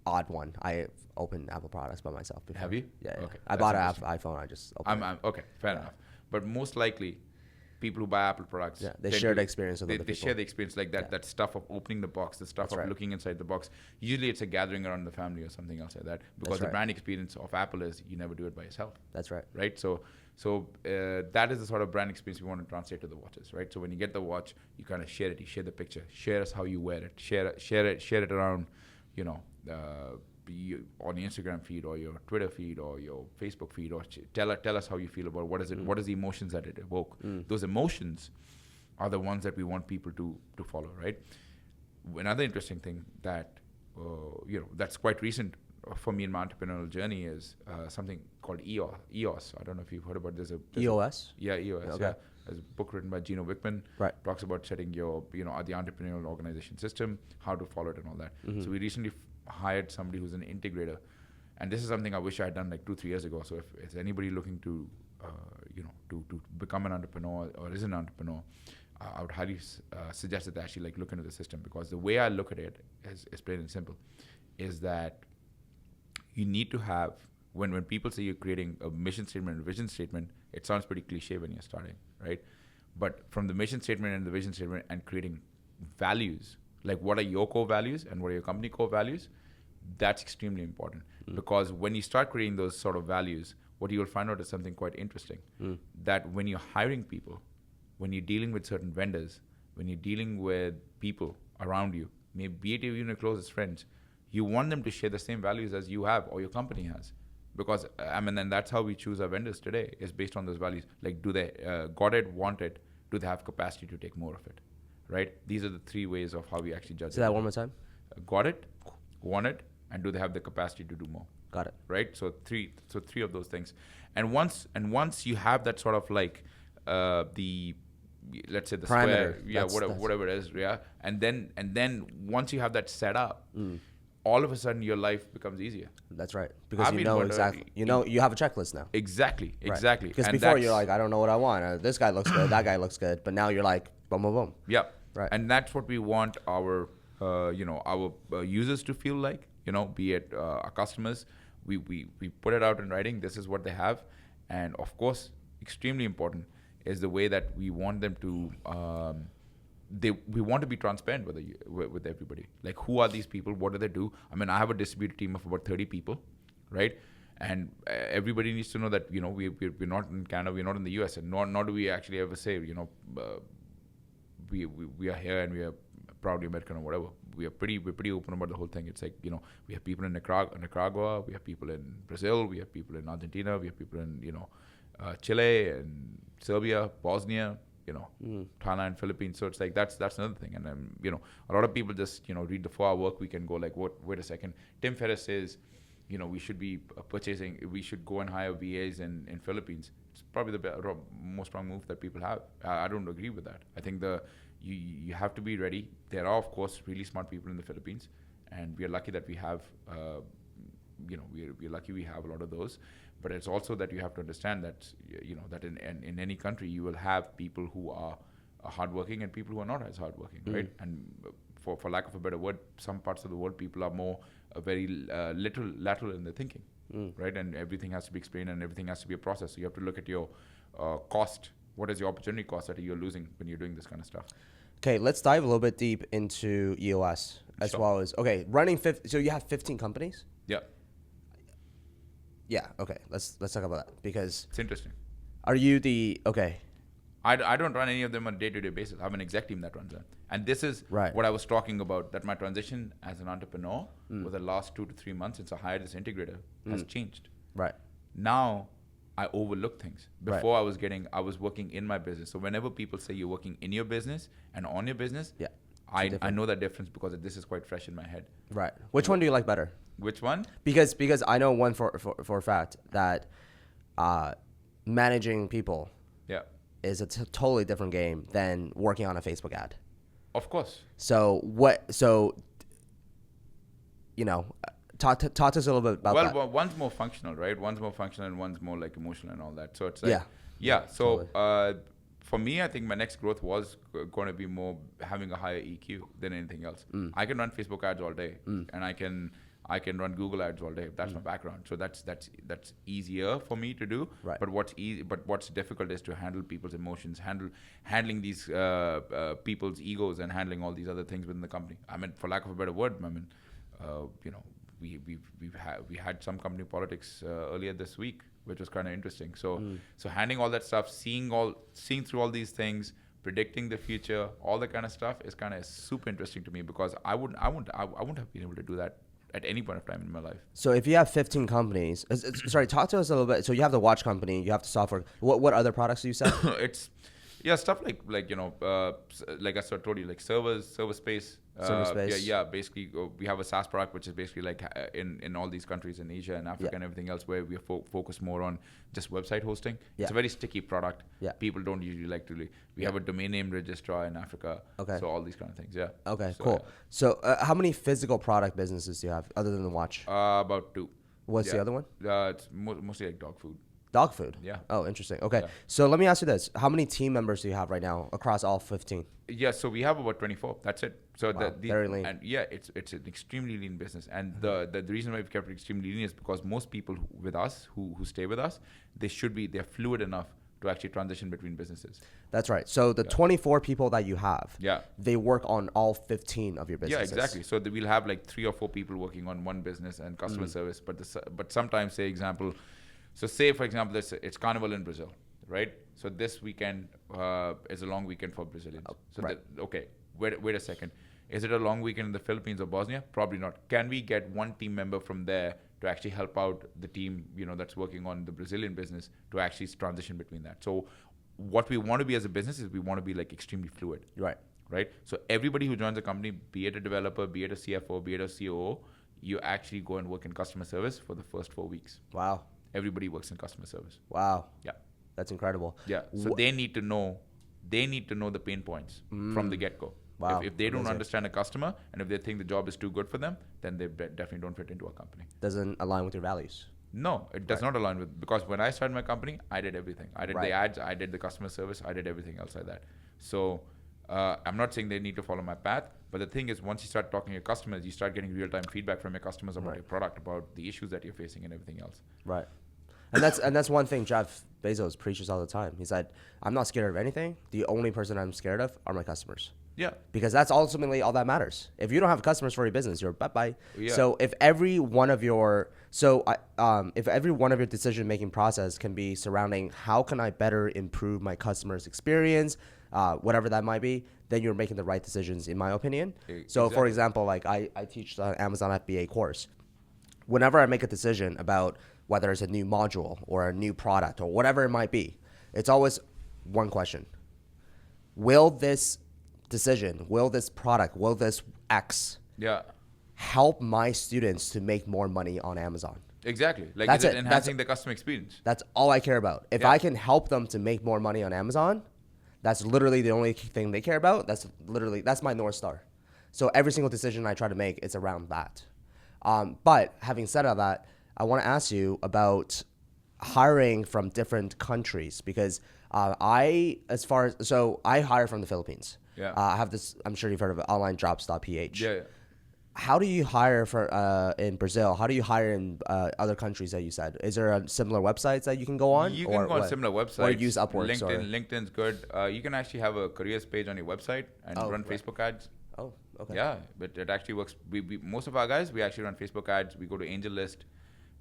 odd one. I opened Apple products by myself before. Have you? Yeah. Okay. I bought an iPhone. I just opened it. Okay, fair enough. But most likely, people who buy Apple products, they share the experience with other people. They share the experience, that stuff of opening the box, the stuff of looking inside the box. Usually it's a gathering around the family or something else like that, because the brand experience of Apple is you never do it by yourself. That's right. Right? So that is the sort of brand experience we want to translate to the watches, right? So when you get the watch, you kind of share it, you share the picture, share us how you wear it, share it around, on the Instagram feed or your Twitter feed or your Facebook feed, or tell us how you feel about what is it, what is the emotions that it evoke. Those emotions are the ones that we want people to follow, right? Another interesting thing that that's quite recent for me in my entrepreneurial journey is something called EOS. I don't know if you've heard about it. There's EOS? EOS. Okay. Yeah. There's a book written by Gino Wickman. Right. Talks about setting your, the entrepreneurial organization system, how to follow it and all that. So we recently hired somebody who's an integrator. And this is something I wish I had done 2-3 years ago. So if anybody looking to, to become an entrepreneur or is an entrepreneur, I would highly suggest that they actually look into the system, because the way I look at it is plain and simple, is that you need to have, when people say you're creating a mission statement and a vision statement, it sounds pretty cliche when you're starting, right? But from the mission statement and the vision statement and creating values, what are your core values and what are your company core values, that's extremely important. Because when you start creating those sort of values, what you will find out is something quite interesting, that when you're hiring people, when you're dealing with certain vendors, when you're dealing with people around you, maybe it even your closest friends, you want them to share the same values as you have or your company has. Because, and that's how we choose our vendors today, is based on those values. Do they got it, want it, do they have capacity to take more of it, right? These are the 3 ways of how we actually judge it. Say that one more time. Got it, want it, and do they have the capacity to do more? Got it. Right? So three of those things. And once you have that sort of the, let's say the Parameter. square, yeah, whatever it is, yeah, and then once you have that set up, all of a sudden your life becomes easier. That's right. Because I've you been know wondering- exactly. You know, you have a checklist now. Exactly. Right. Because And before you're that's- like, I don't know what I want. This guy looks good. That guy looks good. But now you're like, boom, boom, boom. Yeah. Right. And that's what we want our, our users to feel like, be it our customers. We put it out in writing. This is what they have. And of course, extremely important is the way that we want them to, we want to be transparent with everybody. Like, who are these people? What do they do? I mean, I have a distributed team of about 30 people, right? And everybody needs to know that, we're not in Canada, we're not in the US, and nor do we actually ever say, we are here and we are proudly American or whatever. We're pretty open about the whole thing. It's like, we have people in Nicaragua, we have people in Brazil, we have people in Argentina, we have people in, Chile and Serbia, Bosnia, Thailand, Philippines. So it's like, that's another thing. And a lot of people just, read the 4-hour work week and go like, wait a second. Tim Ferriss says, we should be we should go and hire VAs in Philippines. It's probably the most wrong move that people have. I don't agree with that. I think you have to be ready. There are, of course, really smart people in the Philippines, and we are lucky that we have, we're lucky we have a lot of those. But it's also that you have to understand that, that in any country you will have people who are hardworking and people who are not as hardworking, right? And for lack of a better word, some parts of the world people are more very lateral in their thinking, right? And everything has to be explained and everything has to be a process. So you have to look at your cost. What is your opportunity cost that you're losing when you're doing this kind of stuff? Okay, let's dive a little bit deep into EOS as Sure. well as, okay, running 50. So you have 15 companies? Yeah, Yeah. Okay. Let's talk about that because it's interesting. are you the, okay. I don't run any of them on a day-to-day basis. I have an exec team that runs them. And this is Right. what I was talking about, that my transition as an entrepreneur for the last 2 to 3 months since I hired this integrator has changed. Right. Now I overlook things. Right. Before I was working in my business. So whenever people say you're working in your business and on your business, Yeah. I know that difference because this is quite fresh in my head. Right. Which one do you like better? Which one? Because I know one for a fact that managing people Yeah. is a totally different game than working on a Facebook ad. Of course. So talk to us a little bit about that. Well, one's more functional, right? One's more functional and one's more like emotional and all that. So it's like, Yeah. yeah. So Totally. for me, I think my next growth was going to be more having a higher EQ than anything else. I can run Facebook ads all day, and I can run Google ads all day. That's my background. So that's easier for me to do. Right. But what's difficult is to handle people's emotions, handling these people's egos, and handling all these other things within the company. I mean, for lack of a better word, I mean, we had some company politics earlier this week, which was kind of interesting. So handling all that stuff, seeing through all these things, predicting the future, all that kind of stuff is kind of super interesting to me because I wouldn't have been able to do that at any point of time in my life. So if you have 15 companies, sorry, talk to us a little bit. So you have the watch company, you have the software. What other products do you sell? It's stuff like like I told you, like server space. Server space. Yeah. Basically, we have a SaaS product which is basically like in all these countries in Asia and Africa and everything else, where we are focused more on just website hosting. Yeah. It's a very sticky product. Yeah. People don't usually like to. We have a domain name registrar in Africa. Okay. So all these kind of things. Yeah. Okay, So, cool. So how many physical product businesses do you have other than the watch? About 2. What's the Yeah. other one? It's mostly like dog food. Dog food. Yeah. Oh, interesting. Okay. Yeah. So let me ask you this: how many team members do you have right now across all 15? Yeah, so we have about 24. That's it. So Wow, very lean. And yeah, it's an extremely lean business. And the reason why we've kept it extremely lean is because most people who stay with us, they're fluid enough to actually transition between businesses. That's right. So the 24 people that you have, Yeah. they work on all 15 of your Yeah, businesses. exactly. So we'll have like 3 or 4 people working on one business and customer service. But sometimes, say for example, it's Carnival in Brazil, right? So this weekend is a long weekend for Brazilians. So right. wait a second. Is it a long weekend in the Philippines or Bosnia? Probably not. Can we get one team member from there to actually help out the team, that's working on the Brazilian business to actually transition between that? So what we want to be as a business is we want to be like extremely fluid. Right? So everybody who joins a company, be it a developer, be it a CFO, be it a COO, you actually go and work in customer service for the first 4 weeks. Wow. Everybody works in customer service. Wow. Yeah. That's incredible. Yeah. So they need to know the pain points from the get-go. Wow. If they don't understand a customer and if they think the job is too good for them, then they definitely don't fit into a company. Doesn't align with your values. No, it does not align with, because when I started my company, I did everything. I did the ads, I did the customer service, I did everything else like that. So I'm not saying they need to follow my path, but the thing is, once you start talking to your customers, you start getting real-time feedback from your customers about your product, about the issues that you're facing and everything else. Right. And that's one thing Jeff Bezos preaches all the time. He said, I'm not scared of anything. The only person I'm scared of are my customers. Yeah. Because that's ultimately all that matters. If you don't have customers for your business, you're bye-bye. Yeah. So if every one of your decision-making process can be surrounding how can I better improve my customer's experience, whatever that might be, then you're making the right decisions, in my opinion. So for example, like I teach the Amazon FBA course. Whenever I make a decision about whether it's a new module or a new product or whatever it might be, it's always one question. Will this decision, will this product, will this X help my students to make more money on Amazon? Exactly. Like, That's is it it. enhancing the customer experience? That's all I care about. If I can help them to make more money on Amazon, that's literally the only thing they care about. That's my North Star. So every single decision I try to make is around that. But having said all that, I want to ask you about hiring from different countries, because I hire from the Philippines. Yeah. I have this, I'm sure you've heard of it, onlinejobs.ph. Yeah. How do you hire in Brazil? How do you hire in other countries that you said? Is there a similar websites that you can go on? You can go on similar websites. Or use Upwork. LinkedIn's good. You can actually have a careers page on your website and run Facebook ads. Oh, okay. Yeah, but it actually works. We most of our guys, we actually run Facebook ads. We go to AngelList.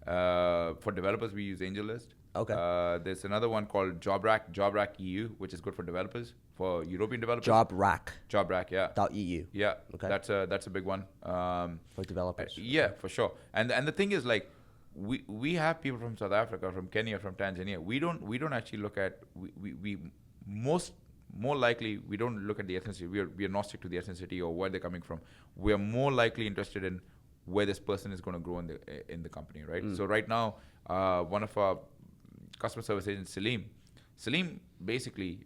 For developers, we use AngelList. Okay. There's another one called JobRack EU, which is good for developers, for European developers. JobRack, yeah. .eu. Yeah. Okay. That's a big one. For developers. Yeah, for sure. And the thing is, like, we have people from South Africa, from Kenya, from Tanzania. We don't actually look at more likely we don't look at the ethnicity. We are not stick to the ethnicity or where they're coming from. We are more likely interested in where this person is going to grow in the company, right? So right now, one of our customer service agents, Salim basically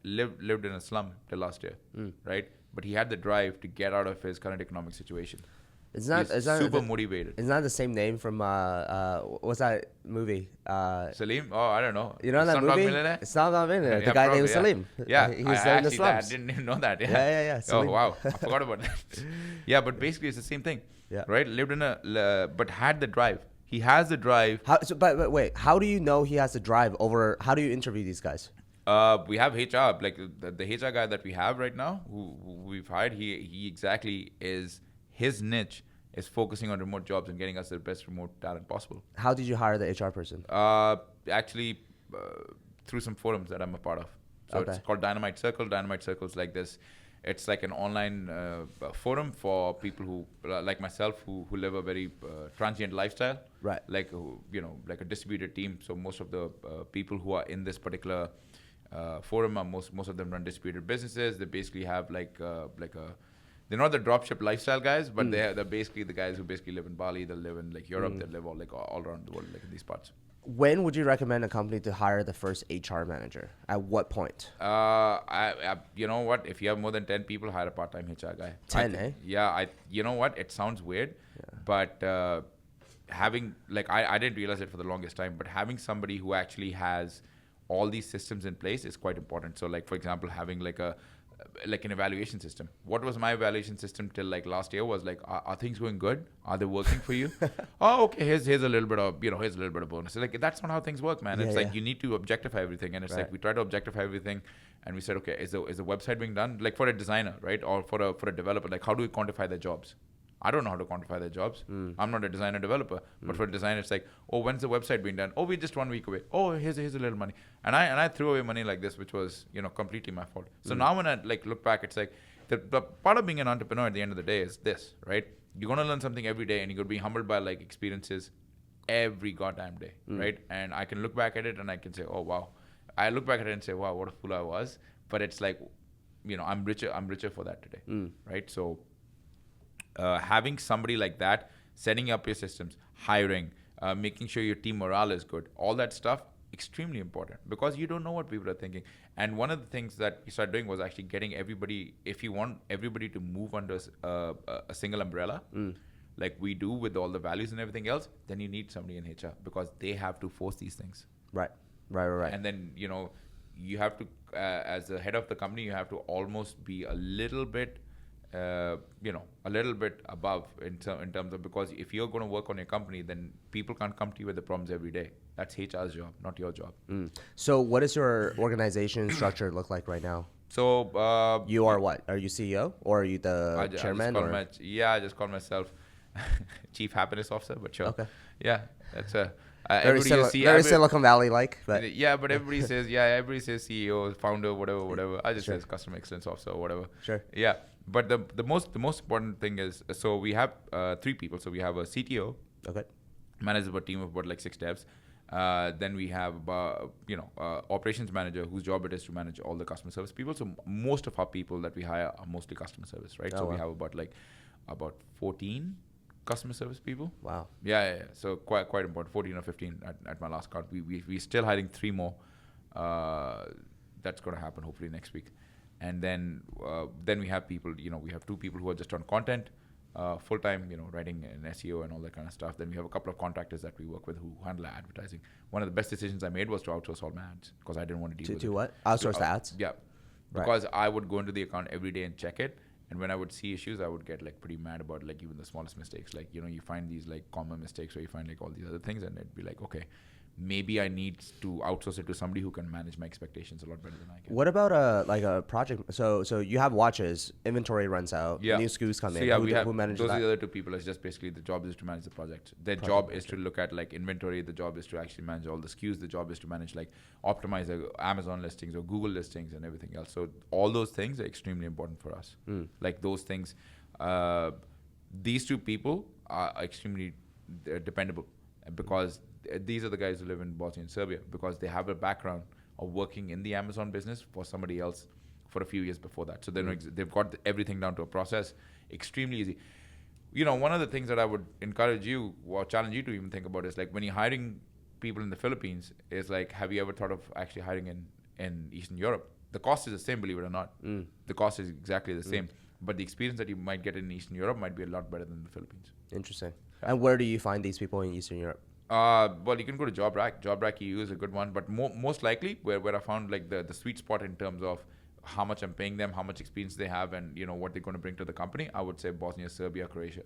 lived in a slum till last year, right? But he had the drive to get out of his current economic situation. He's super motivated. Isn't that the same name from what's that movie? Salim? Oh, I don't know. You know that movie? Slumdog Millionaire. The guy named Salim. Yeah, he was in the slums. I didn't even know that. Yeah. Oh wow, I forgot about that. Yeah, but basically it's the same thing. Yeah. Right. Lived in but had the drive. He has the drive. But wait, how do you know he has the drive over? How do you interview these guys? We have HR, like the HR guy that we have right now, who we've hired. He exactly is. His niche is focusing on remote jobs and getting us the best remote talent possible. How did you hire the HR person? Actually, through some forums that I'm a part of. So It's called Dynamite Circle. Dynamite Circle is like this. It's like an online forum for people who, like myself, who live a very transient lifestyle. Right. Like, like a distributed team. So most of the people who are in this particular forum are most of them run distributed businesses. They basically have they're not the dropship lifestyle guys, but they're basically the guys who basically live in Bali. They live in like Europe. They live all around the world, like in these parts. When would you recommend a company to hire the first HR manager? At what point? You know what? If you have more than 10 people, hire a part-time HR guy. 10, Yeah. You know what? It sounds weird, but having I didn't realize it for the longest time, but having somebody who actually has all these systems in place is quite important. So, like for example, having an evaluation system. What was my evaluation system till last year was are things going good? Are they working for you? Oh, okay. Here's a little bit of here's a little bit of bonus. That's not how things work, man. It's you need to objectify everything, and it's we try to objectify everything, and we said, okay, is the website being done? Like for a designer, right, or for a developer, how do we quantify their jobs? I don't know how to quantify their jobs. I'm not a designer developer, but for a designer, it's when's the website being done? Oh, we're just 1 week away. Oh, here's a little money, and I threw away money like this, which was completely my fault. So now when I look back, it's the part of being an entrepreneur at the end of the day is this, right? You're gonna learn something every day, and you're gonna be humbled by experiences every goddamn day, right? And I can look back at it and I can say, oh wow. I look back at it and say, wow, what a fool I was. But it's I'm richer for that today, right? So. Having somebody like that, setting up your systems, hiring, making sure your team morale is good, all that stuff extremely important because you don't know what people are thinking. And one of the things that we started doing was actually getting everybody, if you want everybody to move under a single umbrella, like we do with all the values and everything else, then you need somebody in HR because they have to force these things. Right. And then, you have to, as the head of the company, you have to almost be a little bit, a little bit above in terms of, because if you're going to work on your company, then people can't come to you with the problems every day. That's HR's job, not your job. So what does your organization structure look like right now? So you are what? Are you CEO or are you the chairman? I just call myself Chief Happiness Officer, but sure. Okay. Yeah, that's a... very Silicon Valley like, but yeah, but everybody says CEO, founder, whatever. I just says customer excellence officer or whatever. Sure. Yeah, but the most important thing is, so we have 3 people. So we have a CTO, okay, manages a team of about like 6 devs. Then we have operations manager whose job it is to manage all the customer service people. So most of our people that we hire are mostly customer service, right? We have about 14 customer service people. Wow. Yeah. So quite important. 14 or 15 at my last count. We still hiring 3 more. That's going to happen hopefully next week. And then we have people. We have 2 people who are just on content, full time. Writing and SEO and all that kind of stuff. Then we have a couple of contractors that we work with who handle advertising. One of the best decisions I made was to outsource all my ads because I didn't want to deal with it. To what? Outsource the ads? Yeah. Because I would go into the account every day and check it. And when I would see issues, I would get like pretty mad about like even the smallest mistakes. Like, you find these like common mistakes or you find like all these other things and it'd be like, okay, maybe I need to outsource it to somebody who can manage my expectations a lot better than I can. What about a project? So you have watches, inventory runs out, new SKUs come in. Who manages those that? are the other 2 people. It's just basically the job is to manage the project. Their job is to look at like inventory. The job is to actually manage all the SKUs. The job is to manage like optimize the Amazon listings or Google listings and everything else. So all those things are extremely important for us. Like those things, these 2 people are extremely dependable because these are the guys who live in Bosnia and Serbia because they have a background of working in the Amazon business for somebody else for a few years before that. So they've got everything down to a process, extremely easy. One of the things that I would encourage you or challenge you to even think about is like when you're hiring people in the Philippines, is like, have you ever thought of actually hiring in Eastern Europe? The cost is the same, believe it or not. The cost is exactly the same. But the experience that you might get in Eastern Europe might be a lot better than the Philippines. Interesting. And where do you find these people in Eastern Europe? Well, you can go to JobRack. JobRack EU is a good one, but most likely where I found like the sweet spot in terms of how much I'm paying them, how much experience they have, and what they're going to bring to the company, I would say Bosnia, Serbia, Croatia.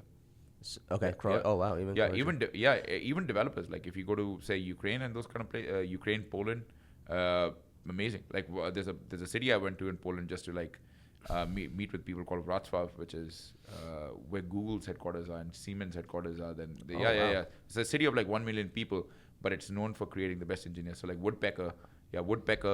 Okay, Oh wow, even developers. Like if you go to say Ukraine and those kind of places, Ukraine, Poland, amazing. Like there's a city I went to in Poland just to like meet with people called Wrocław, which is where Google's headquarters are and Siemens headquarters are. Then it's a city of like 1 million people, but it's known for creating the best engineers. So like Woodpecker,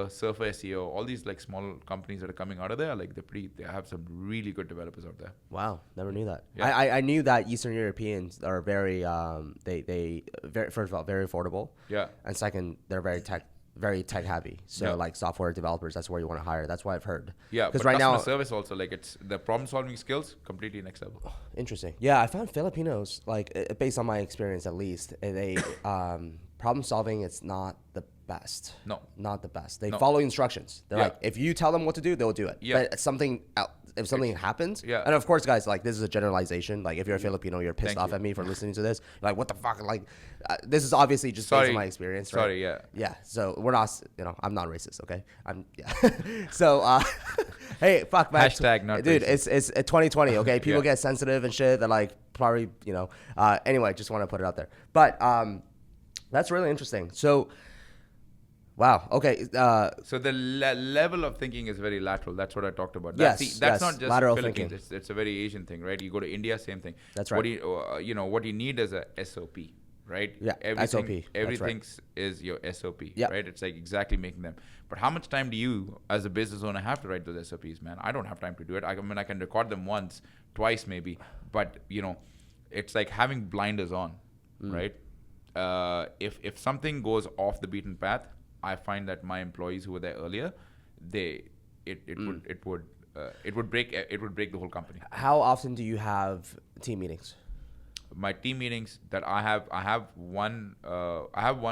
Surfer SEO, all these like small companies that are coming out of there, like they have some really good developers out there. Wow, never knew that. Yeah. I knew that Eastern Europeans are very first of all very affordable. Yeah. And second, they're very tech heavy. So like software developers, that's where you want to hire. That's what I've heard. Yeah, because right now service also like it's the problem solving skills completely next level. Interesting. Yeah, I found Filipinos like based on my experience at least, they problem solving it's not the best. No, not the best. They follow instructions. They're like if you tell them what to do, they'll do it. Yeah. But if something happens, and of course, guys, like this is a generalization. Like if you're a Filipino, you're pissed off at me for listening to this. You're like, what the fuck? Like, this is obviously just based on my experience, right? Sorry, yeah. Yeah. So we're not, I'm not racist, okay? So, hey, fuck, man. Hashtag not dude. racist. It's 2020, okay? People get sensitive and shit. They're like probably, Anyway, just want to put it out there. But that's really interesting. So. Wow. Okay. So the level of thinking is very lateral. That's what I talked about. That's not just lateral Philippines. thinking. It's a very Asian thing, right? You go to India, same thing. That's right. What you need is a SOP, right? Yeah. SOP. Everything is your SOP, yeah. right? It's like exactly making them. But how much time do you, as a business owner, have to write those SOPs, man? I don't have time to do it. I can record them once, twice maybe, but it's like having blinders on, right? If something goes off the beaten path, I find that my employees who were there earlier, it would break the whole company. How often do you have team meetings? my team meetings that I have one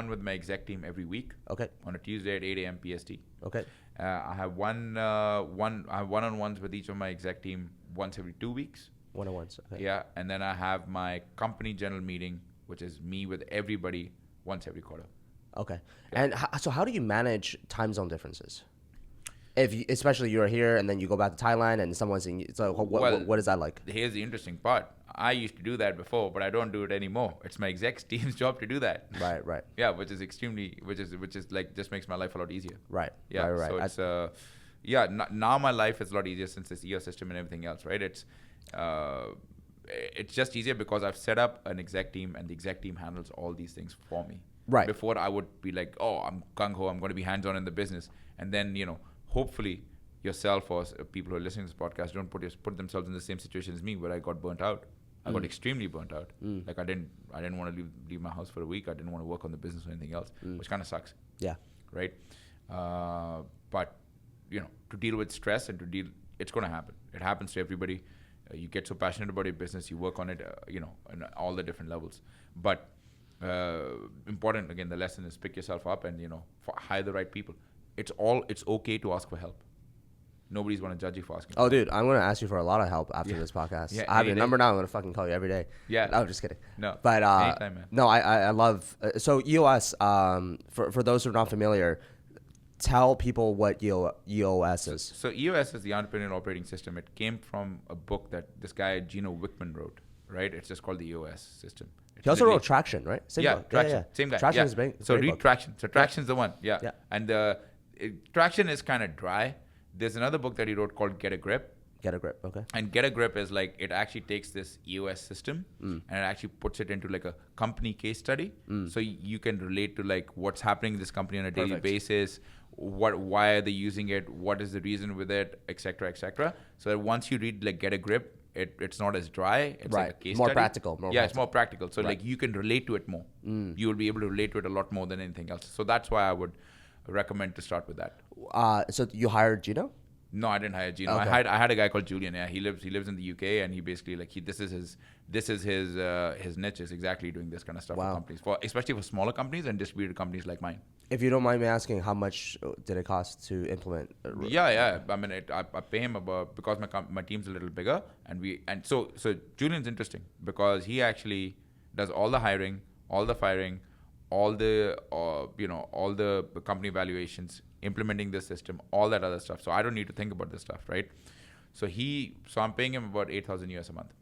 with my exec team every week. Okay. On a Tuesday at 8 a.m. PST. Okay. I have one-on-ones with each of my exec team once every 2 weeks. One-on-ones. Okay. Yeah, and then I have my company general meeting, which is me with everybody once every quarter. Okay. Yeah. And so how do you manage time zone differences? Especially you're here and then you go back to Thailand and someone's in. So what is that like? Here's the interesting part. I used to do that before, but I don't do it anymore. It's my exec team's job to do that. Right. Yeah, which is like just makes my life a lot easier. Right. Yeah. Right. So it's now my life is a lot easier since this EOS system and everything else. Right. It's just easier because I've set up an exec team and the exec team handles all these things for me. Right. Before I would be like, oh, I'm gung-ho, I'm going to be hands-on in the business. And then, hopefully yourself or people who are listening to this podcast don't put themselves in the same situation as me where I got burnt out. I got extremely burnt out. Like I didn't want to leave my house for a week. I didn't want to work on the business or anything else, which kind of sucks. Yeah. Right. But, to deal with stress and it's going to happen. It happens to everybody. You get so passionate about your business, you work on it, on all the different levels. But important, again, the lesson is pick yourself up and, hire the right people. It's okay to ask for help. Nobody's going to judge you for asking. Oh, dude, I'm going to ask you for a lot of help after this podcast. Yeah, I have your number now. I'm going to fucking call you every day. Yeah. No, I'm just kidding. No. But anytime, man. No, I love. So EOS. For those who are not familiar, tell people what EOS is. So EOS is the Entrepreneurial Operating System. It came from a book that this guy Gino Wickman wrote. Right. It's just called the EOS system. He also wrote Traction, right? Same book. Traction. Yeah. Same guy. Traction is great. So read book. Traction. So Traction's the one. Yeah. Yeah. And Traction is kind of dry. There's another book that he wrote called Get a Grip. Get a Grip, okay. And Get a Grip is like, it actually takes this EOS system and it actually puts it into like a company case study. So you can relate to like what's happening in this company on a daily basis, why are they using it, what is the reason with it, etc., etc. So that once you read like Get a Grip, it's not as dry. It's like a case more study. Practical. It's more practical. So like you can relate to it more. You will be able to relate to it a lot more than anything else. So that's why I would recommend to start with that. So you hired Gino? No, I didn't hire Gino. Okay. I had a guy called Julian. Yeah, he lives in the UK, and he basically this is his niche is exactly doing this kind of stuff for companies, especially for smaller companies and distributed companies like mine. If you don't mind me asking, how much did it cost to implement? Yeah. I mean, I pay him about because my team's a little bigger, and so Julian's interesting because he actually does all the hiring, all the firing, all the all the company evaluations, implementing the system, all that other stuff. So I don't need to think about this stuff, right? So I'm paying him about $8,000 a month.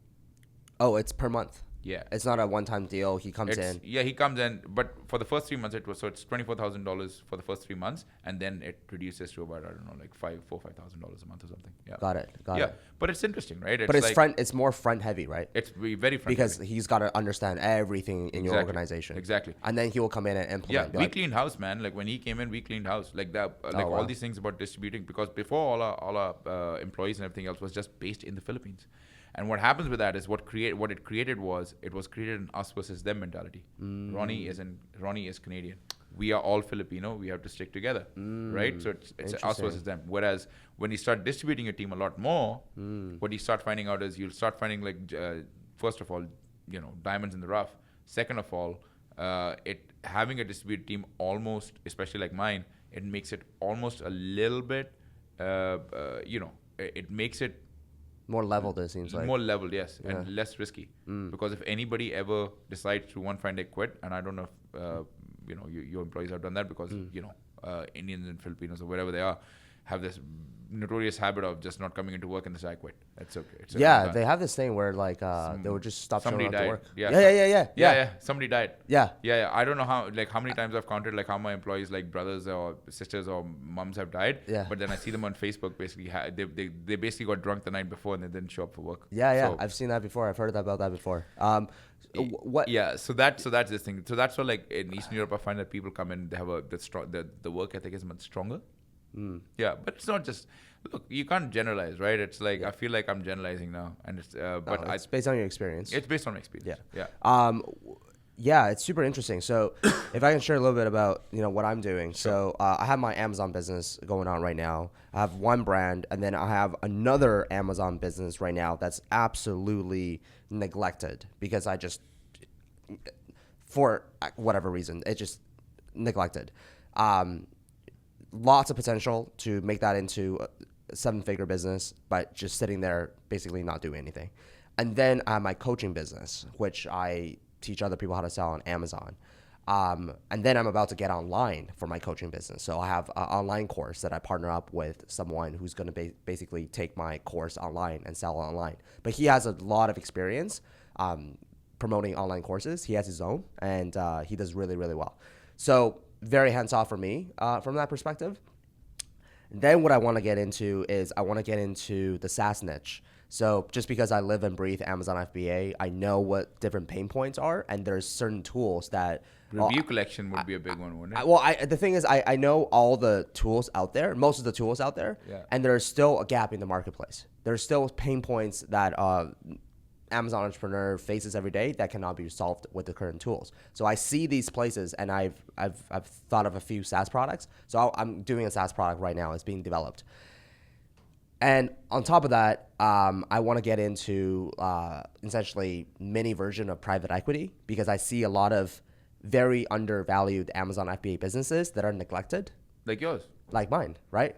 Oh, it's per month. Yeah. It's not a one-time deal. He comes in. Yeah, he comes in, but for the first 3 months it's $24,000 for the first 3 months, and then it reduces to about, I don't know, like $5,000 a month or something. Yeah. Got it. Yeah, but it's interesting, right? But it's more front heavy, right? It's very front because heavy. He's got to understand everything in your organization. Exactly. And then he will come in and implement. Yeah, we cleaned house, man. Like when he came in, we cleaned house. Like that, all these things about distributing, because before all our employees and everything else was just based in the Philippines. And what happens with that is what it created was an us versus them mentality. Ronnie is Canadian. We are all Filipino. We have to stick together, right? So it's us versus them. Whereas when you start distributing your team a lot more, what you start finding out is you'll start finding like first of all, diamonds in the rough. Second of all, having a distributed team almost, especially like mine, it makes it almost a little bit, it makes it more leveled, it seems like. More leveled, yes, and less risky. Because if anybody ever decides to one fine day quit, and I don't know if your employees have done that, because Indians and Filipinos or wherever they are have this notorious habit of just not coming into work and say I quit. It's okay. They have this thing where like they would just stop showing up to work. Yeah. Somebody died. Yeah. I don't know how many times I've counted like how my employees, like brothers or sisters or mums, have died. Yeah. But then I see them on Facebook. Basically, they basically got drunk the night before and they didn't show up for work. Yeah. So, I've seen that before. I've heard about that before. What? Yeah. So that's this thing. So that's why like in Eastern Europe, I find that people come in, they have the work ethic is much stronger. Yeah, but it's not just. Look, you can't generalize, right? It's like I feel like I'm generalizing now, and it's it's based on your experience. It's based on my experience. Yeah, it's super interesting. So, if I can share a little bit about what I'm doing. Sure. So, I have my Amazon business going on right now. I have one brand, and then I have another Amazon business right now that's absolutely neglected because I just for whatever reason, it just neglected. Lots of potential to make that into a 7-figure business, but just sitting there basically not doing anything. And then I have my coaching business, which I teach other people how to sell on Amazon. And then I'm about to get online for my coaching business. So I have an online course that I partner up with someone who's going to basically take my course online and sell online. But he has a lot of experience promoting online courses. He has his own, and he does really, really well. So very hands-off for me from that perspective. Then what I want to get into is I want to get into the SaaS niche. So just because I live and breathe Amazon FBA, I know what different pain points are, and there's certain tools that... Review collection would be a big one, wouldn't it? The thing is, I know all the tools out there, most of the tools out there, and there's still a gap in the marketplace. There's still pain points that Amazon entrepreneur faces every day that cannot be solved with the current tools. So I see these places, and I've thought of a few SaaS products. So I'm doing a SaaS product right now. It's being developed. And on top of that, I want to get into essentially mini version of private equity, because I see a lot of very undervalued Amazon FBA businesses that are neglected. Like yours. Like mine, right?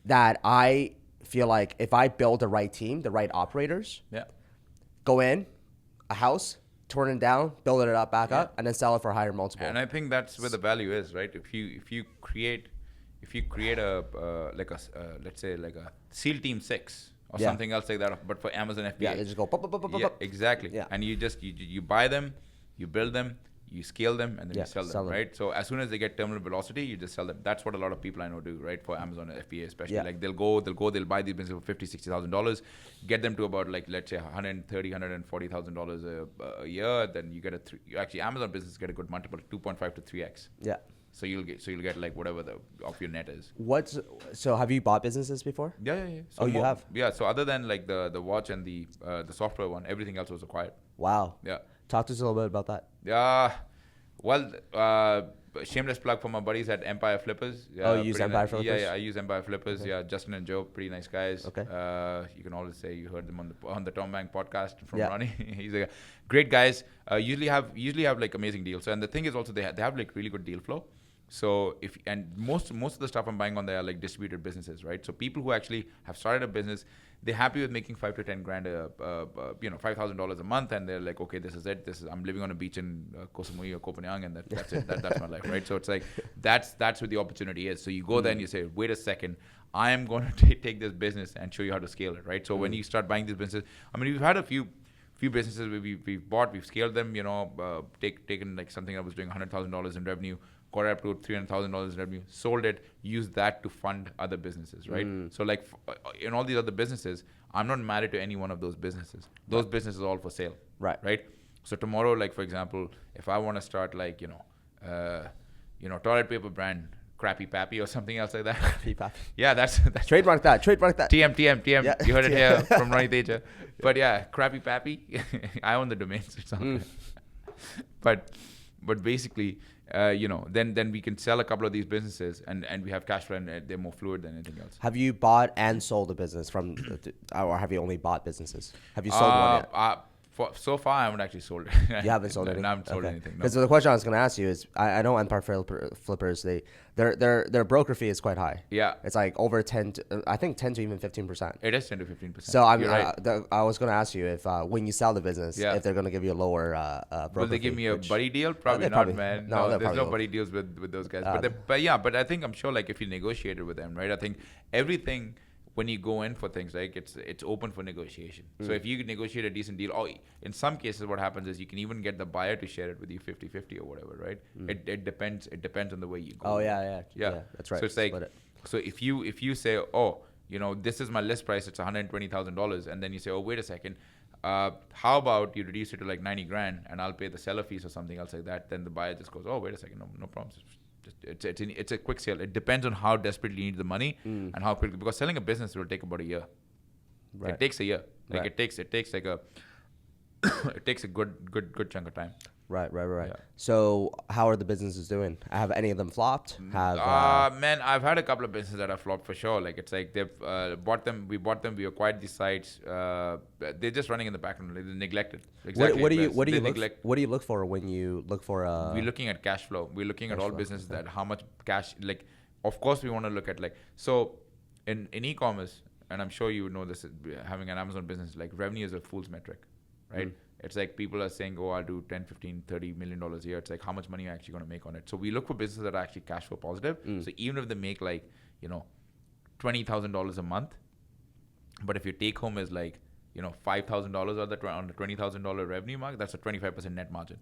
That I feel like if I build the right team, the right operators, go in, a house, torn it down, build it up back up, and then sell it for a higher multiple. And I think that's where the value is, right? If you create a let's say like a SEAL Team 6 or something else like that, but for Amazon FBA. Yeah, they just go pop, pop, pop, pop, pop. Exactly. Yeah. And you buy them, you build them, you scale them, and then you sell them, right? So as soon as they get terminal velocity, you just sell them. That's what a lot of people I know do, right? For Amazon FBA especially. Like they'll buy these businesses for $50,000-$60,000, get them to about like, let's say $130,000, $140,000 a year. Then you get actually Amazon businesses get a good multiple, 2.5 to 3x. Yeah. So you'll get like whatever of your net is. So have you bought businesses before? Yeah. So you have? Yeah. So other than like the watch and the software one, everything else was acquired. Wow. Yeah. Talk to us a little bit about that. Yeah. Well, shameless plug for my buddies at Empire Flippers. You use Empire Flippers? Yeah, I use Empire Flippers. Okay. Yeah, Justin and Joe, pretty nice guys. Okay. You can always say you heard them on the Tom Wang podcast from Ronnie. He's like great guys. Usually have like amazing deals. And the thing is also they have like really good deal flow. So most of the stuff I'm buying on there are like distributed businesses, right? So people who actually have started a business, they're happy with making $5,000 to $10,000 $5,000 a month, and they're like, okay, this is it. I'm living on a beach in Koh Samui or Koh Phangan, and that's it. That's my life, right? So it's like that's where the opportunity is. So you go there and you say, wait a second, I am going to take this business and show you how to scale it, right? So when you start buying these businesses, I mean, we've had a few businesses where we've bought, we've scaled them, taken like something that was doing $100,000 in revenue, got it up to $300,000 in revenue, sold it, used that to fund other businesses, right? So like in all these other businesses, I'm not married to any one of those businesses. Those businesses are all for sale, right? So tomorrow, like for example, if I want to start like toilet paper brand, Crappy Pappy or something else like that. Crappy Pappy. Yeah, that's trademark that. TM. Yeah. You heard it here from Ronnie Teja. But yeah, Crappy Pappy. I own the domains or something. But basically, then we can sell a couple of these businesses and we have cash flow and they're more fluid than anything else. Have you bought and sold a business or have you only bought businesses? Have you sold one yet? So far, I haven't actually sold it. You haven't sold anything? I haven't sold anything. Because the question I was going to ask you is, I know Empire Flippers, their broker fee is quite high. Yeah. It's like over 10 to even 15%. It is 10 to 15%. So I was going to ask you if when you sell the business, if they're going to give you a lower broker fee. Will they give me a buddy deal? Probably not, man. No, there's no buddy deals with those guys. But I think I'm sure like if you negotiated with them, right? I think everything... When you go in for things, like it's open for negotiation. So if you negotiate a decent deal, or in some cases what happens is you can even get the buyer to share it with you 50-50 or whatever, right? It depends on the way you go. Oh yeah, that's right. So it's like, so if you say, this is my list price, it's $120,000, and then you say, oh, wait a second, how about you reduce it to like $90,000 and I'll pay the seller fees or something else like that, then the buyer just goes, oh, wait a second, no problems. It's a quick sale. It depends on how desperately you need the money and how quickly, because selling a business will take about a year. It takes a year. Like it takes like it takes a good chunk of time. Right. Yeah. So how are the businesses doing? Have any of them flopped? Man, I've had a couple of businesses that have flopped for sure. Like it's like they've bought them, we acquired these sites. They're just running in the background. They're neglected. Exactly. What do you look for when you look for We're looking at cash flow. We're looking at all businesses that how much cash. Like, of course, we want to look at like so in e-commerce, and I'm sure you would know this. Having an Amazon business, like revenue is a fool's metric, right? It's like people are saying, oh, I'll do 10, 15, 30 million dollars a year. It's like how much money are you actually going to make on it? So we look for businesses that are actually cash flow positive. So even if they make like, $20,000 a month, but if your take home is like, $5,000 on the $20,000 revenue mark, that's a 25% net margin.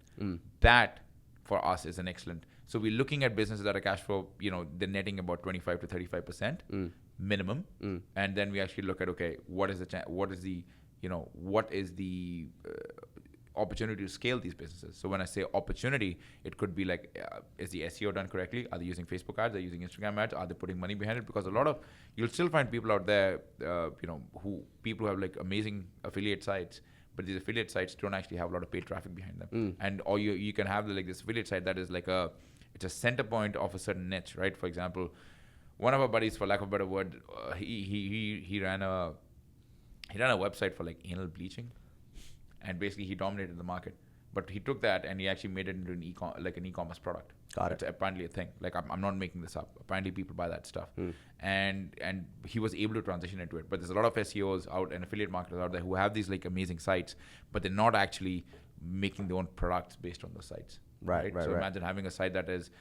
That for us is an excellent. So we're looking at businesses that are cash flow, they're netting about 25 to 35% minimum. And then we actually look at, okay, what is the opportunity to scale these businesses. So when I say opportunity, it could be like, is the SEO done correctly? Are they using Facebook ads? Are they using Instagram ads? Are they putting money behind it? Because you'll still find people out there, people who have like amazing affiliate sites, but these affiliate sites don't actually have a lot of paid traffic behind them. And or you can have like this affiliate site that is like it's a center point of a certain niche, right? For example, one of our buddies, for lack of a better word, he ran a website for like anal bleaching, and basically he dominated the market. But he took that and he actually made it into an e-commerce product. Got it. It's apparently a thing. Like I'm not making this up. Apparently people buy that stuff, and he was able to transition into it. But there's a lot of SEOs out and affiliate marketers out there who have these like amazing sites, but they're not actually making their own products based on those sites. Right. So imagine having a site that is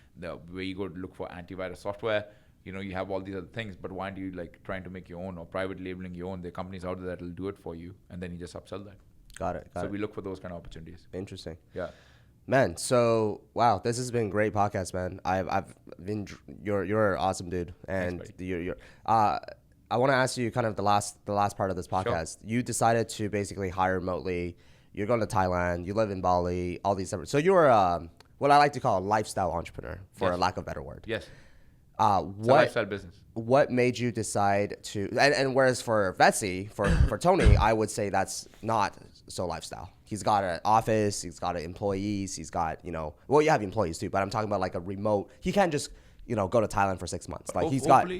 where you go to look for antivirus software. You have all these other things, but why do you like trying to make your own or private labeling your own? There are companies out there that will do it for you, and then you just upsell that. Got it. So we look for those kind of opportunities. Interesting. Yeah. Man, so wow, this has been a great podcast, man. I've been you're an awesome dude, and Thanks, you're I want to ask you kind of the last part of this podcast. Sure. You decided to basically hire remotely. You're going to Thailand. You live in Bali. All these separate. So you're what I like to call a lifestyle entrepreneur, for a lack of a better word. Yes. It's a lifestyle business. What made you decide to and whereas for Hsbc, for Tony, I would say that's not so lifestyle. He's got an office, he's got employees, he's got, well, you have employees too, but I'm talking about like a remote. He can't just, go to Thailand for 6 months. Like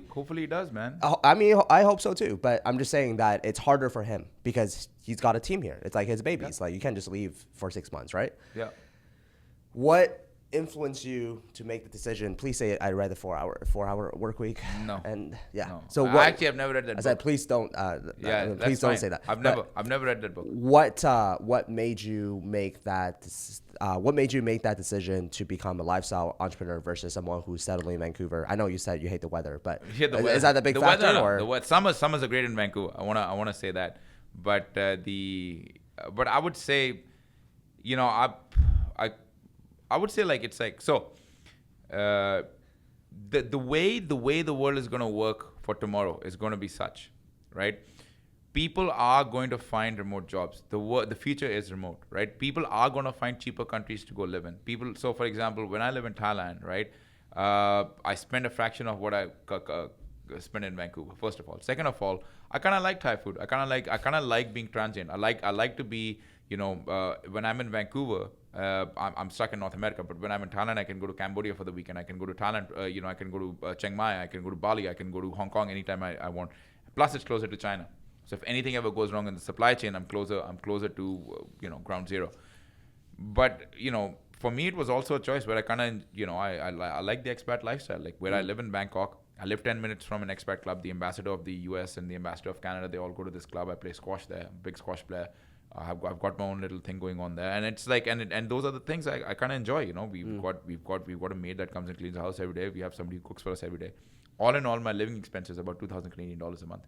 hopefully he does, man. I mean, I hope so too, but I'm just saying that it's harder for him because he's got a team here. It's like his babies. Like you can't just leave for 6 months, right? Yeah. What influenced you to make the decision? Please say it. I read the 4-hour work week. No. And yeah. No. So I've never read that book. I said, please don't. Please don't say that. I've never read that book. What made you make that? What made you make that decision to become a lifestyle entrepreneur versus someone who's settling in Vancouver? I know you said you hate the weather, but is that the big factor? Or summers are great in Vancouver. I wanna say that, but I would say, I would say like it's like so. The way the world is going to work for tomorrow is going to be such, right? People are going to find remote jobs. The future is remote, right? People are going to find cheaper countries to go live in. So for example, when I live in Thailand, right, I spend a fraction of what I spend in Vancouver. First of all, second of all, I kind of like Thai food. I kind of like being transient. I like to be, when I'm in Vancouver. I'm stuck in North America, but when I'm in Thailand, I can go to Cambodia for the weekend. I can go to Thailand, I can go to Chiang Mai, I can go to Bali, I can go to Hong Kong anytime I want. Plus, it's closer to China. So if anything ever goes wrong in the supply chain, I'm closer to ground zero. But for me, it was also a choice where I kind of I like the expat lifestyle. Like where I live in Bangkok, I live 10 minutes from an expat club. The ambassador of the US and the ambassador of Canada, they all go to this club. I play squash there, big squash player. I've got my own little thing going on there, and it's like, and those are the things I kind of enjoy. We've got a maid that comes and cleans the house every day. We have somebody who cooks for us every day. All in all, my living expenses are about 2,000 Canadian dollars a month,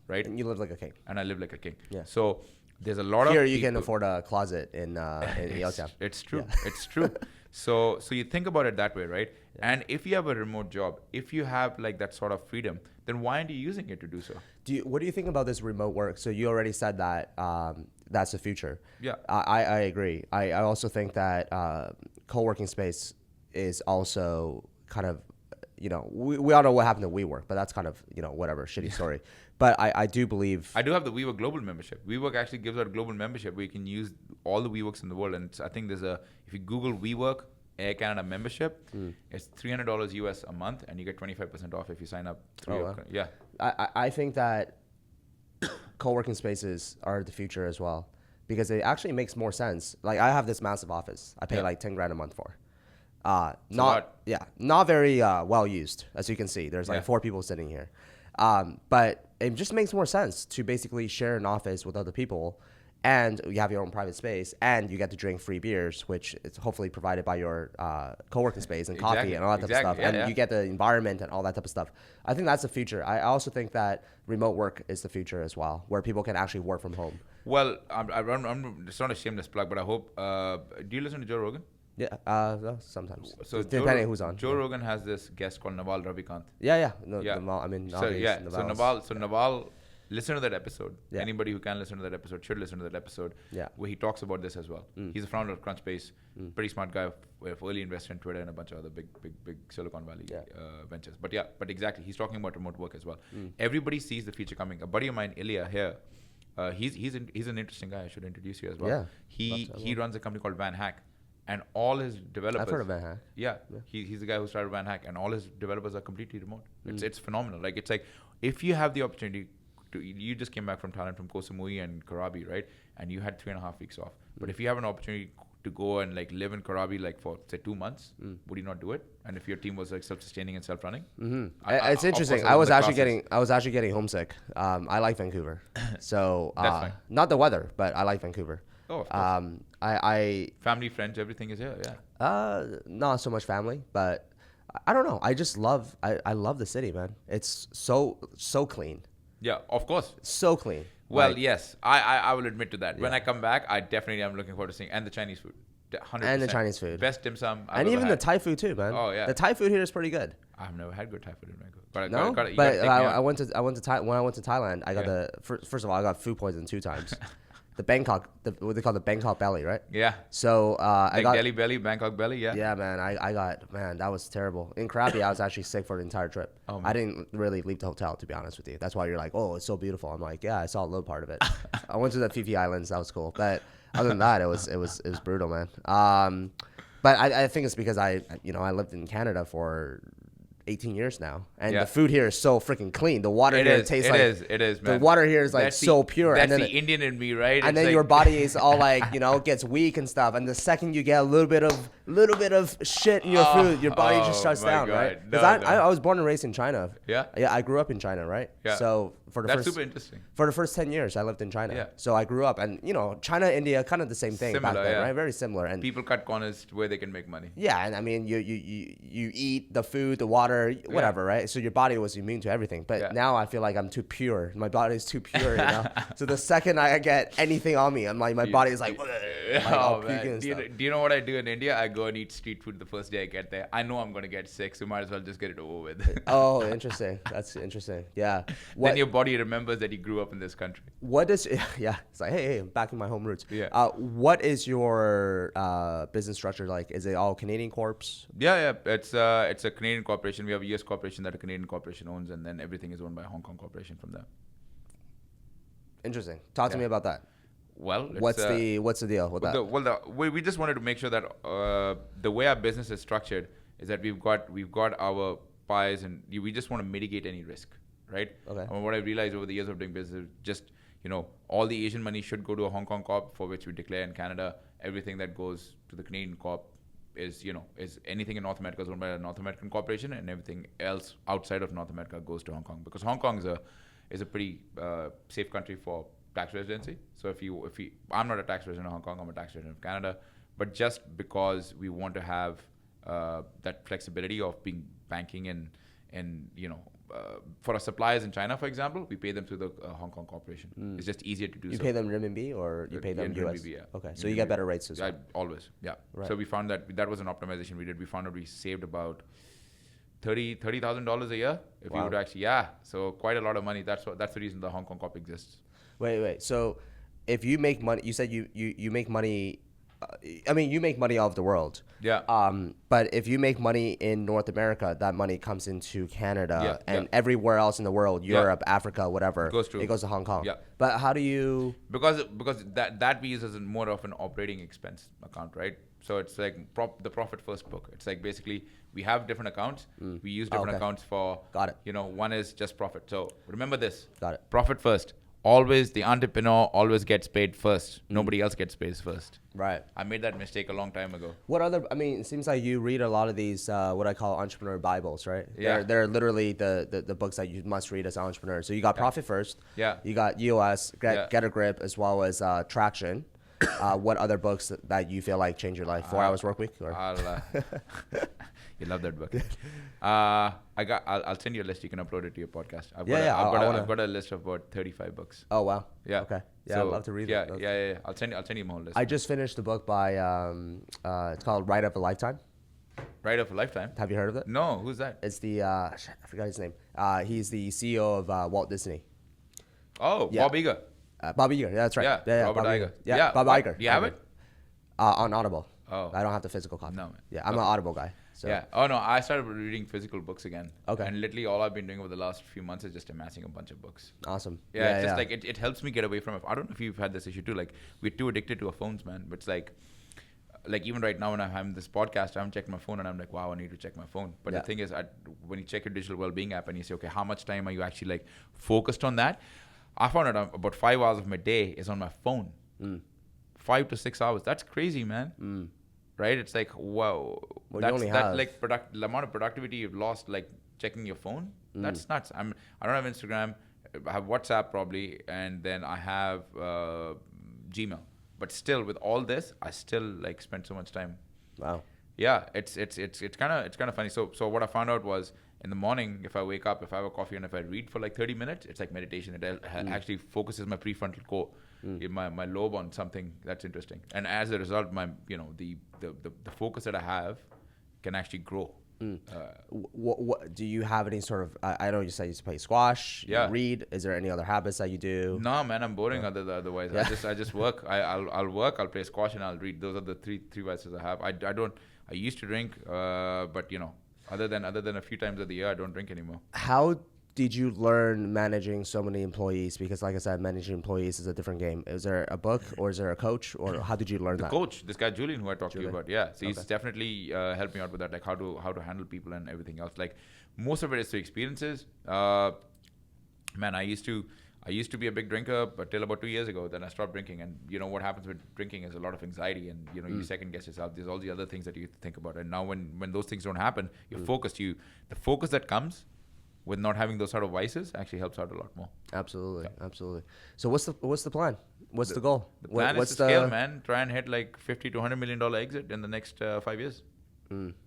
right? And you live like a king. And I live like a king. Yeah. So there's a lot here of you can afford a closet in Yaletown. It's true. Yeah. It's true. So you think about it that way, right? Yeah. And if you have a remote job, if you have like that sort of freedom, then why aren't you using it to do so? What do you think about this remote work? So you already said that that's the future. Yeah. I agree. I also think that co-working space is also kind of we all know what happened to WeWork, but that's kind of, whatever, shitty story. But I do believe. I do have the WeWork global membership. WeWork actually gives out a global membership where you can use all the WeWorks in the world. And I think if you Google WeWork Air Canada membership, it's $300 US a month, and you get 25% off if you sign up through wow. Yeah. I think that co-working spaces are the future as well, because it actually makes more sense. Like, I have this massive office. I pay like 10 grand a month for. Not very well used, as you can see. There's like 4 people sitting here. But it just makes more sense to basically share an office with other people, and you have your own private space, and you get to drink free beers, which is hopefully provided by your co-working space and coffee and all that type of stuff. And you get the environment and all that type of stuff. I think that's the future. I also think that remote work is the future as well, where people can actually work from home. Well, it's not a shameless plug, but I hope. Do you listen to Joe Rogan? Yeah, sometimes. So depending who's on. Joe Rogan has this guest called Naval Ravikant. Naval, listen to that episode. Yeah. Anybody who can listen to that episode should listen to that episode. Yeah. Where he talks about this as well. He's the founder of Crunchbase, pretty smart guy, early investor in Twitter and a bunch of other big Silicon Valley ventures. But exactly, he's talking about remote work as well. Everybody sees the future coming. A buddy of mine, Ilya here, he's an interesting guy. I should introduce you as well. Yeah. He runs a company called Van Hack. And all his developers. I've heard of Van Hack. Yeah. He's the guy who started Van Hack, and all his developers are completely remote. It's phenomenal. Like, it's like, if you have the opportunity to, you just came back from Thailand, from Koh Samui and Krabi, right? And you had 3.5 weeks off. But if you have an opportunity to go and like live in Krabi like for say 2 months, would you not do it? And if your team was like self-sustaining and self-running, it's interesting. I was actually getting homesick. I like Vancouver, so not the weather, but I like Vancouver. Oh, of course. I family, friends, everything is here. Yeah. Not so much family, but I don't know. I just love. I love the city, man. It's so clean. Yeah, of course. So clean. Well, yes, I will admit to that. Yeah. When I come back, I definitely am looking forward to seeing, and the Chinese food. 100%. And the Chinese food. Best dim sum I've and ever even had. the Thai food too, man. Oh yeah. The Thai food here is pretty good. I've never had good Thai food in Vancouver. I went to when I went to Thailand. I got first of all, I got food poisoning 2 times. The Bangkok, what they call the Bangkok belly, right? Yeah. So I got Delhi belly, Bangkok belly, yeah. Yeah, man. That was terrible. In Krabi, I was actually sick for the entire trip. Oh, I didn't really leave the hotel, to be honest with you. That's why you're like, oh, it's so beautiful. I'm like, yeah, I saw a little part of it. I went to the Phi Phi Islands. That was cool. But other than that, it was brutal, man. But I think it's because I lived in Canada for 18 years now, and the food here is so freaking clean. The water here tastes like it is, man. The water here is like so pure. That's and then the Indian in me, right? And then your body is all like, gets weak and stuff. And the second you get a little bit of shit in your food, your body just shuts down, right? Because I was born and raised in China. Yeah. Yeah, I grew up in China, right? Yeah. So that's super interesting. For the first 10 years, I lived in China. Yeah. So I grew up, and China, India, kind of the same thing back then, right? Very similar. And people cut corners where they can make money. Yeah, and I mean, you eat the food, the water, whatever, right? So your body was immune to everything. But now I feel like I'm too pure. My body is too pure, So the second I get anything on me, I'm like, my body is like, oh, man. Do you know what I do in India? I go and eat street food the first day I get there. I know I'm going to get sick, so might as well just get it over with. Oh, interesting. That's interesting. Yeah. Then your body remembers that you grew up in this country. What is? Yeah. It's like, hey, I'm back in my home roots. Yeah. What is your business structure like? Is it all Canadian corps? Yeah. It's a Canadian corporation. We have a US corporation that a Canadian corporation owns, and then everything is owned by a Hong Kong corporation from there. Interesting. Talk to me about that. Well, what's the deal with that? We just wanted to make sure that the way our business is structured is that we've got our pies, and we just want to mitigate any risk, right? Okay. And what I realized over the years of doing business is just all the Asian money should go to a Hong Kong corp, for which we declare in Canada. Everything that goes to the Canadian corp is anything in North America is owned by a North American corporation, and everything else outside of North America goes to Hong Kong, because Hong Kong is a pretty safe country for tax residency. So I'm not a tax resident of Hong Kong, I'm a tax resident of Canada, but just because we want to have that flexibility of being banking and for our suppliers in China, for example, we pay them through the Hong Kong corporation. It's just easier to do. You pay them renminbi, or you pay them US? Renminbi, yeah. Okay, so you get better rates as well. Always, yeah. Right. So we found that was an optimization we did. We found that we saved about $30,000 a year if we would actually, so quite a lot of money. That's the reason the Hong Kong corp exists. Wait. So if you make money, you said you make money I mean, you make money all over the world. Yeah. But if you make money in North America, that money comes into Canada and everywhere else in the world, Europe, Africa, whatever. It goes to Hong Kong. Yeah. But how do you? Because that we use as more of an operating expense account, right? So it's like the profit first book. It's like basically we have different accounts. We use different accounts for. Got it. One is just profit. So remember this. Got it. Profit first. Always the entrepreneur always gets paid first. Nobody else gets paid first. Right. I made that mistake a long time ago. What other? I mean, it seems like you read a lot of these what I call entrepreneur Bibles, right? Yeah. They're literally the books that you must read as an entrepreneur. So you got Profit First. Yeah. You got EOS, Get a Grip, as well as Traction. What other books that you feel like change your life? 4 Hours Work Week? Or? You love that book. I'll send you a list. You can upload it to your podcast. I've got a list of about 35 books. Oh wow. Yeah. Okay. Yeah, so, I'd love to read that. Yeah. I'll send you my whole list. I just finished the book by it's called Ride of a Lifetime. Ride of a Lifetime. Have you heard of it? No. Who's that? It's the I forgot his name. He's the CEO of Walt Disney. Oh, yeah. Bob Iger. Bob Iger. Yeah, that's right. Yeah. Robert Iger. Yeah. Bob Iger. Do you have it? On Audible. Oh. I don't have the physical copy. No, man. Yeah, I'm an Audible guy. So. Yeah. Oh no, I started reading physical books again. Okay. And literally all I've been doing over the last few months is just amassing a bunch of books. Awesome. Yeah, it's just like it helps me get away from it. I don't know if you've had this issue too. Like we're too addicted to our phones, man. But it's like even right now when I'm having this podcast, I haven't checked my phone and I'm like, wow, I need to check my phone. But the thing is, when you check your digital well-being app and you say, okay, how much time are you actually like focused on that? I found out about 5 hours of my day is on my phone. 5 to 6 hours. That's crazy, man. Right? It's like, wow. Well, that's like the amount of productivity you've lost, like checking your phone. That's nuts. I don't have Instagram. I have WhatsApp probably, and then I have Gmail. But still, with all this, I still like spend so much time. Wow. Yeah, it's kind of funny. So what I found out was in the morning, if I wake up, if I have a coffee, and if I read for like 30 minutes, it's like meditation. It actually focuses my prefrontal core, my lobe on something that's interesting. And as a result, my the focus that I have can actually grow. What do you have any sort of? I know you said you used to play squash. Yeah. You read. Is there any other habits that you do? No, man, I'm boring. Otherwise, I just work. I'll work. I'll play squash and I'll read. Those are the three vices I have. I don't. I used to drink, but other than a few times of the year, I don't drink anymore. How did you learn managing so many employees? Because like I said, managing employees is a different game. Is there a book or is there a coach, or how did you learn that? Coach, this guy Julian, who I talked to you about, yeah. So he's definitely helped me out with that, like how to handle people and everything else. Like most of it is through experiences. Man, I used to be a big drinker, but till about 2 years ago, then I stopped drinking. And what happens with drinking is a lot of anxiety, and you second guess yourself. There's all the other things that you have to think about. And now when those things don't happen, you're focused. The focus that comes with not having those sort of vices actually helps out a lot more. Absolutely. So what's the plan? What's the goal? The plan is to scale, man. Try and hit like $50 to $100 million exit in the next 5 years.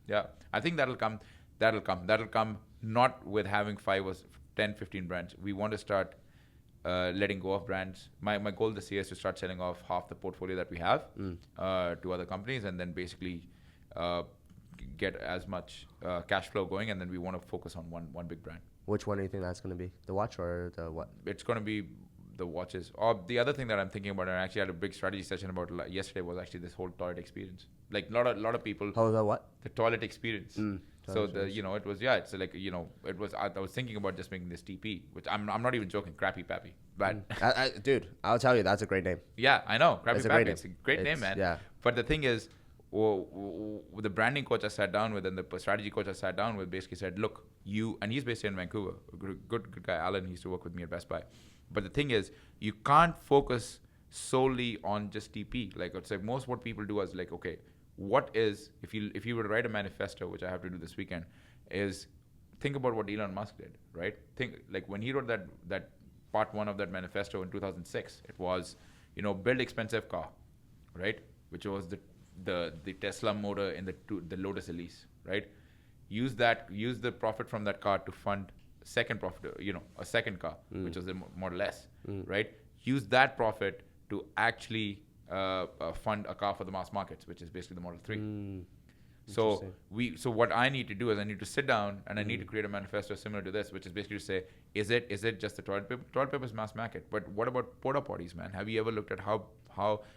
Yeah, I think that'll come. That'll come not with having 5 or 10, 15 brands. We want to start letting go of brands. My goal this year is to start selling off half the portfolio that we have to other companies, and then basically get as much cash flow going, and then we want to focus on one big brand. Which one do you think that's going to be? The watch or the what? It's going to be the watches. Or the other thing that I'm thinking about, and I actually had a big strategy session about yesterday, was actually this whole toilet experience. Like a lot of people. Oh, the what? The toilet experience. So it was it's like it was. I was thinking about just making this TP, which I'm not even joking. Crappy Pappy, but dude, I'll tell you, that's a great name. Yeah, I know. Crappy Pappy. It's a great name, man. Yeah. But the thing is, the branding coach I sat down with and the strategy coach I sat down with basically said, look, and he's based in Vancouver, good guy, Alan, he used to work with me at Best Buy. But the thing is, you can't focus solely on just TP. Like it's like most what people do is like, okay, what is, if you were to write a manifesto, which I have to do this weekend, is think about what Elon Musk did, right? Think like when he wrote that part 1 of that manifesto in 2006, it was, build expensive car, right? Which was the Tesla motor in the Lotus Elise, right? Use the profit from that car to fund a second car, which was the Model S, right? Use that profit to actually fund a car for the mass markets, which is basically the Model 3. So what I need to do is I need to sit down and I need to create a manifesto similar to this, which is basically to say, is it just the toilet paper? Toilet paper is mass market, but what about porta potties, man? Have you ever looked at how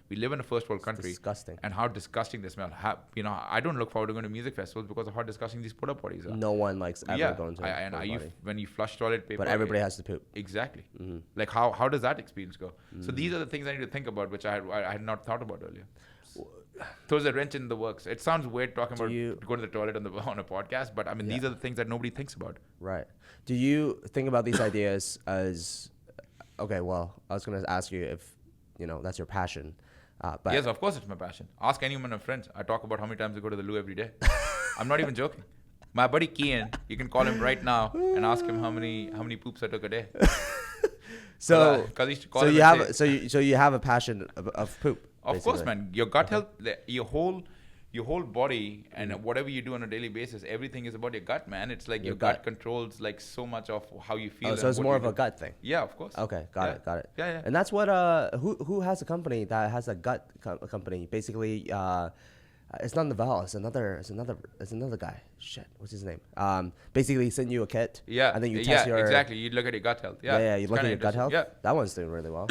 we live in a first world country, disgusting, and how disgusting they smell? I don't look forward to going to music festivals because of how disgusting these porta potties are. No one likes ever going to a porta potty. When you flush toilet paper, but everybody has to poop. Exactly. Like how does that experience go? So these are the things I need to think about, which I had not thought about earlier. Throws a wrench in the works. It sounds weird talking about going to the toilet on a podcast, but I mean, these are the things that nobody thinks about. Right. Do you think about these ideas as, okay, well, I was going to ask you if, that's your passion. But yes, of course it's my passion. Ask any one of my friends. I talk about how many times I go to the loo every day. I'm not even joking. My buddy Kian, you can call him right now and ask him how many poops I took a day. So you have a passion of poop. Of course, man. Your gut health, your whole body, and whatever you do on a daily basis, everything is about your gut, man. It's like your gut controls like so much of how you feel. Oh, so it's more of a gut thing. Yeah, of course. Okay, got it. Yeah. And that's what who has a company that has a gut company? Basically, it's not Naval. It's another guy. Shit, what's his name? Basically, send you a kit. Yeah. And then you test your. Exactly. You look at your gut health. Yeah. Yeah. You look at your gut health. Yeah. That one's doing really well.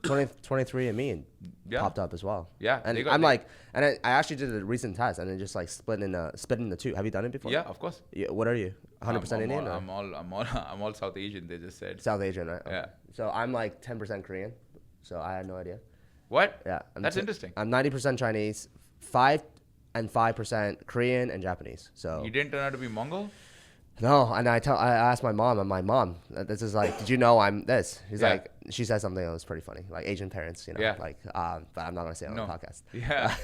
23andMe popped up as well. Yeah. And I actually did a recent test, and it just like split into two. Have you done it before? Yeah, of course. Yeah, what are you? 100% Indian? I'm all South Asian. They just said. South Asian, right? Yeah. So I'm like 10% Korean. So I had no idea. What? Yeah. That's interesting. I'm 90% Chinese, 5% Korean and Japanese. So you didn't turn out to be Mongol? No, and I asked my mom, and my mom, this is like, did you know I'm this? He's like, she said something that was pretty funny, like Asian parents, like, but I'm not gonna say it on the podcast. Yeah.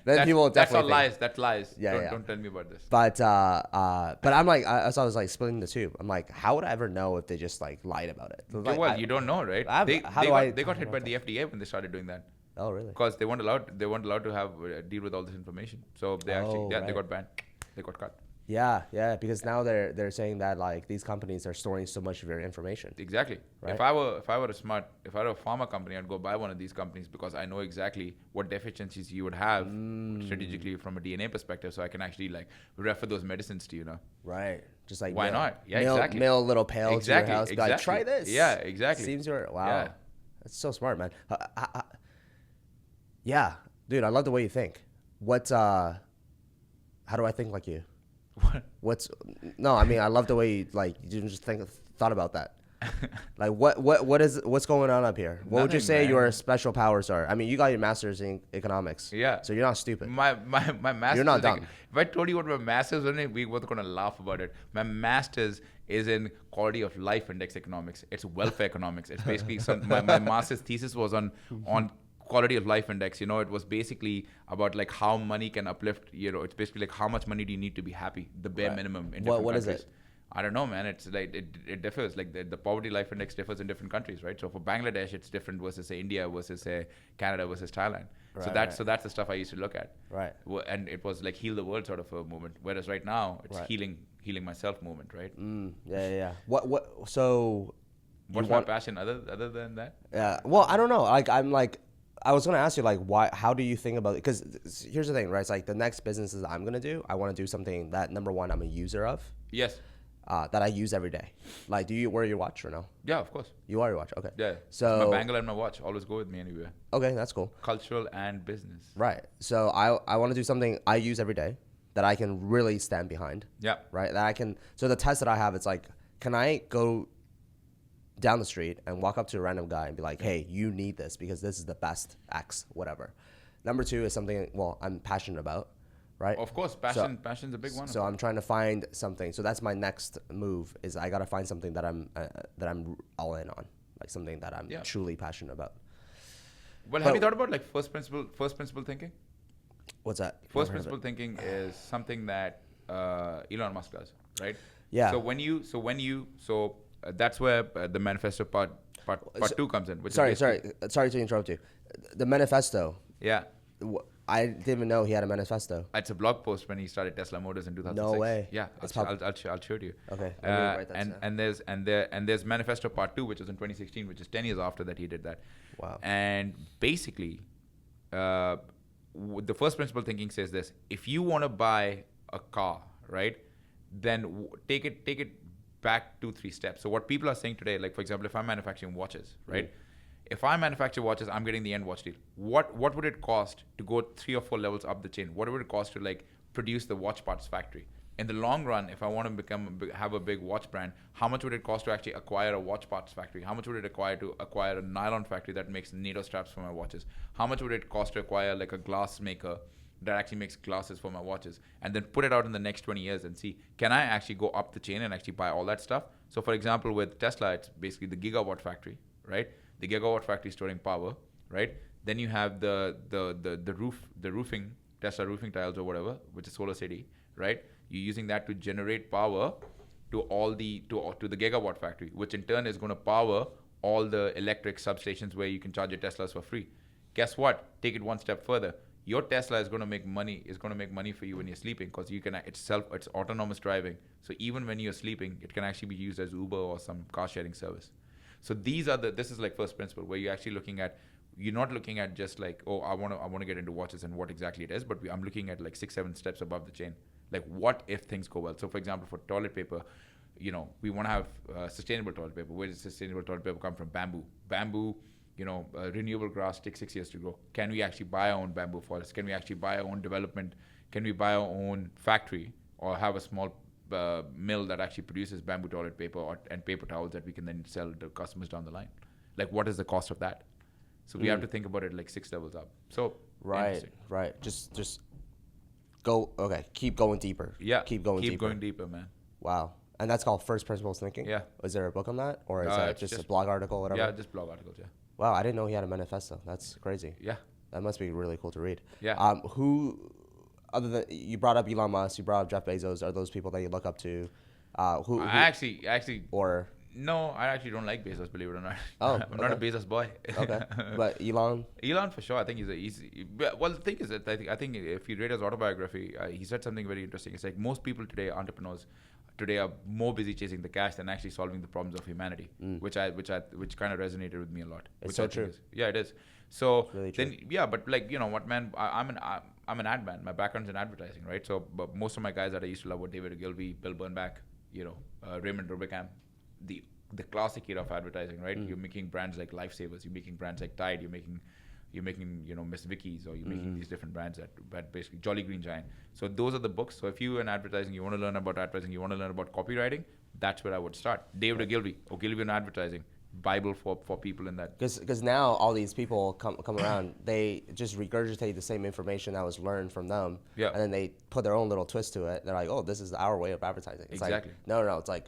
Then people definitely That's lies. Yeah, Don't tell me about this. But I'm like, so I was like splitting the two. I'm like, how would I ever know if they just like lied about it? Like, you don't know, right? They got hit by the FDA when they started doing that. Oh, really? Because they weren't allowed to have deal with all this information. So they they got banned. They got cut. Yeah, because now they're saying that like these companies are storing so much of your information. Exactly. Right? If I were a pharma company, I'd go buy one of these companies because I know exactly what deficiencies you would have strategically from a DNA perspective, so I can actually like refer those medicines to you now. Right. Just like why not? Yeah, exactly. Mail a little pail to your house. Exactly. Like, try this. Yeah, exactly. Seems wow. Yeah. That's so smart, man. Yeah, dude, I love the way you think. How do I think like you? No, I mean, I love the way you just thought about that. Like what's going on up here? What would you say your special powers are? I mean, you got your master's in economics. Yeah. So you're not stupid. My master's. You're not dumb. If I told you what my master's was in, we were going to laugh about it. My master's is in quality of life index economics. It's welfare economics. It's basically my master's thesis was on quality of life index. It was basically about like how money can uplift. It's basically like how much money do you need to be happy, the bare minimum in different countries. What is it? I don't know, man. It's like it differs. Like the poverty life index differs in different countries, right? So for Bangladesh, it's different versus say India versus say Canada versus Thailand. Right, so that's the stuff I used to look at. Right. And it was like heal the world sort of a movement. Whereas right now it's healing myself movement, right? Yeah. So what's my passion other than that? Yeah. Well, I don't know. I was going to ask you, like, how do you think about it? Because here's the thing, right? It's like the next businesses I'm going to do, I want to do something that, number one, I'm a user of. Yes. That I use every day. Like, do you wear your watch or no? Yeah, of course. You wear your watch? Okay. Yeah. So my bangle and my watch always go with me anywhere. Okay, that's cool. Cultural and business. Right. So I want to do something I use every day that I can really stand behind. Yeah. Right? That I can. So the test that I have, it's like, can I go down the street and walk up to a random guy and be like, hey, you need this because this is the best X, whatever. Number two is something, I'm passionate about, right? Of course, passion's a big one. So I'm trying to find something. So that's my next move is I got to find something that I'm all in on, like something that I'm truly passionate about. Well, have you thought about like first principle thinking? What's that? First principle thinking is something that Elon Musk does, right? Yeah. So that's where the manifesto part 2 comes in. Which sorry to interrupt you. The manifesto. Yeah. I didn't even know he had a manifesto. It's a blog post when he started Tesla Motors in 2006. No way. Yeah, I'll show it to you. Okay. And there's manifesto part 2, which was in 2016, which is 10 years after that he did that. Wow. And basically, the first principle thinking says this: if you want to buy a car, right, then take it back 2-3 steps. So what people are saying today, like for example, if I'm manufacturing watches, right? If I manufacture watches, I'm getting the end watch deal. What would it cost to go 3 or 4 levels up the chain? What would it cost to like produce the watch parts factory? In the long run, if I want to have a big watch brand, how much would it cost to actually acquire a watch parts factory? How much would it require to acquire a nylon factory that makes NATO straps for my watches? How much would it cost to acquire like a glass maker that actually makes glasses for my watches? And then put it out in the next 20 years and see, can I actually go up the chain and actually buy all that stuff? So for example, with Tesla, it's basically the gigawatt factory, right? The gigawatt factory storing power, right? Then you have the roofing, Tesla roofing tiles or whatever, which is Solar City, right? You're using that to generate power to all the to the gigawatt factory, which in turn is going to power all the electric substations where you can charge your Teslas for free. Guess what? Take it one step further. Your Tesla is going to make money. Is going to make money for you when you're sleeping because you can. It's autonomous driving. So even when you're sleeping, it can actually be used as Uber or some car sharing service. So this is like first principle where you're actually looking at. You're not looking at just like, oh, I want to get into watches and what exactly it is, but I'm looking at like 6-7 steps above the chain. Like, what if things go well? So, for example, for toilet paper, we want to have sustainable toilet paper. Where does sustainable toilet paper come from? Bamboo. Bamboo, renewable grass takes 6 years to grow. Can we actually buy our own bamboo forest? Can we actually buy our own development? Can we buy our own factory or have a small mill that actually produces bamboo toilet paper and paper towels that we can then sell to customers down the line? Like, what is the cost of that? So we have to think about it like 6 levels up. So right. Just go. Okay, keep going deeper. Yeah, keep going deeper, man. Wow, and that's called first principles thinking. Yeah. Is there a book on that, or is that just a blog article, or whatever? Yeah, just blog articles. Yeah. Wow, I didn't know he had a manifesto. That's crazy. Yeah. That must be really cool to read. Yeah. Who, other than you brought up Elon Musk, you brought up Jeff Bezos, are those people that you look up to? Who I actually or. No, I actually don't like Bezos, believe it or not. Oh, I'm not a Bezos boy. Okay, but Elon for sure. I think he's well. The thing is that I think if you read his autobiography, he said something very interesting. It's like most people today, entrepreneurs today, are more busy chasing the cash than actually solving the problems of humanity, which kind of resonated with me a lot. It's so true. It is. So really then, yeah, but like what, man? I'm an ad man. My background's in advertising, right? So, but most of my guys that I used to love were David Ogilvy, Bill Bernbach, Raymond Rubicam. The classic era of advertising, right? You're making brands like Lifesavers, you're making brands like Tide, you're making Miss Vicky's, or you're making these different brands that basically Jolly Green Giant. So those are the books. So if you're in advertising, you want to learn about advertising, you want to learn about copywriting, that's where I would start. David Ogilvy in advertising, Bible for people in that. Because now all these people come around, they just regurgitate the same information that was learned from them, Yeah. and then they put their own little twist to it. They're like, oh, this is our way of advertising. It's Exactly. Like, no, it's like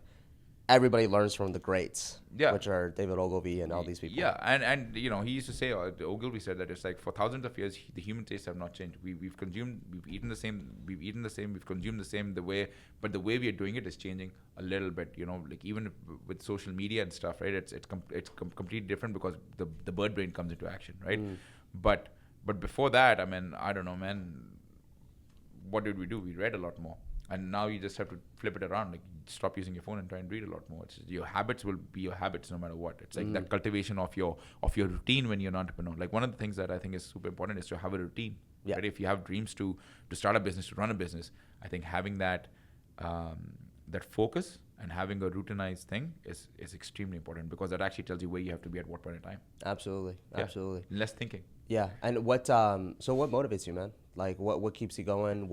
everybody learns from the greats, Yeah. which are David Ogilvy and all these people. Yeah, and he used to say, Ogilvy said that it's like for thousands of years the human tastes have not changed. We've eaten the same, we've consumed the same but the way we are doing it is changing a little bit. Like even with social media and stuff, right? It's completely different because the bird brain comes into action, right? But before that, I mean, I don't know, man. What did we do? We read a lot more. And now you just have to flip it around. Like, stop using your phone and try and read a lot more. Your habits will be your habits no matter what. It's like that cultivation of your routine when you're an entrepreneur. Like one of the things that I think is super important is to have a routine. Yeah. Right? If you have dreams to start a business, to run a business, I think having that focus and having a routinized thing is extremely important because that actually tells you where you have to be at what point in time. Absolutely. Less thinking. Yeah, and what motivates you, man? Like what keeps you going?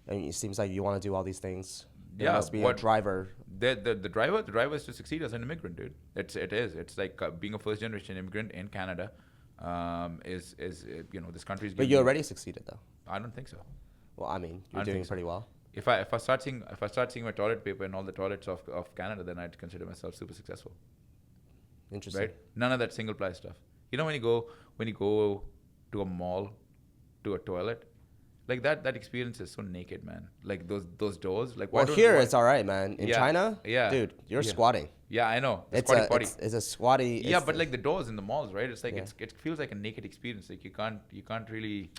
I mean, it seems like you want to do all these things. There must be a driver. The driver is to succeed as an immigrant, dude. It is. It's like being a first generation immigrant in Canada. This country is. But you already succeeded, though. I don't think so. Well, I mean, you're doing pretty well. If I start seeing my toilet paper in all the toilets of Canada, then I'd consider myself super successful. Interesting. Right? None of that single ply stuff. When you go to a mall, to a toilet. Like that experience is so naked, man. Like those doors. Like it's all right, man. In China, yeah, dude, you're squatting. Yeah, I know. It's a squatty. Yeah, but like the doors in the malls, right? It's like it feels like a naked experience. Like you can't really,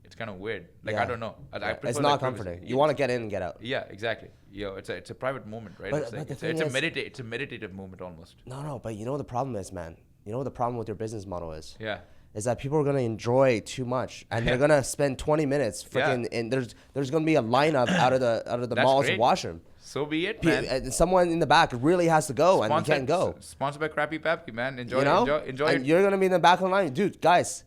it's kind of weird. Like I don't know. I prefer it's not comforting. You want to get in and get out. Yeah, exactly. It's a private moment, right? But it's a meditative moment almost. No, but you know what the problem is, man. You know what the problem with your business model is? Yeah. is that people are gonna enjoy too much, and they're gonna spend 20 minutes freaking. And there's gonna be a lineup out of the That's malls great. to watch them. So be it, man. And someone in the back really has to go, and you can't go. Sponsored by Crappy Pappy, man. Enjoy, You know, enjoy and it. you're gonna be in the back of the line, dude. Guys,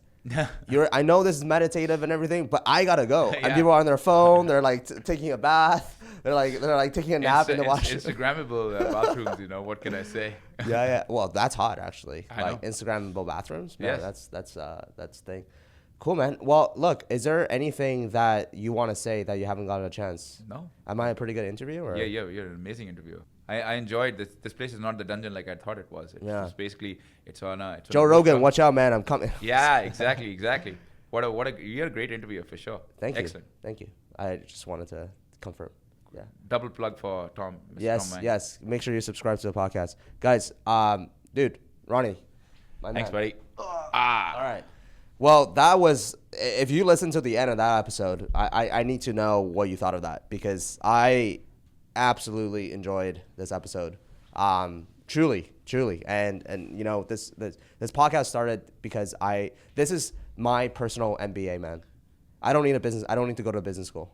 I know this is meditative and everything, but I gotta go. And Yeah. people are on their phone. They're like taking a bath. They're like taking a nap in the washroom. Instagrammable bathrooms, you know. What can I say? Yeah. Well, that's hot actually. I Like know. Instagrammable bathrooms. Man, Yes. that's the thing. Cool, man. Well, look, is there anything that you want to say that you haven't gotten a chance? No. Am I a pretty good interview? Or? Yeah, you're an amazing interviewer. I enjoyed this. This place is not the dungeon like I thought it was. It's Yeah. just basically it's on a Joe Rogan, watch out, man. I'm coming. Yeah, exactly. You're a great interviewer for sure. Excellent. Thank you. I just wanted to confirm. Yeah. Double plug for Tom. Mr. Yes, Tom Wang. yes. Make sure you subscribe to the podcast, guys. Dude, Ronnie, my Thanks, man. buddy. All right. Well, that was. If you listen to the end of that episode, I need to know what you thought of that, because I absolutely enjoyed this episode. Truly, and you know this podcast started because this is my personal MBA, man. I don't need to go to a business school.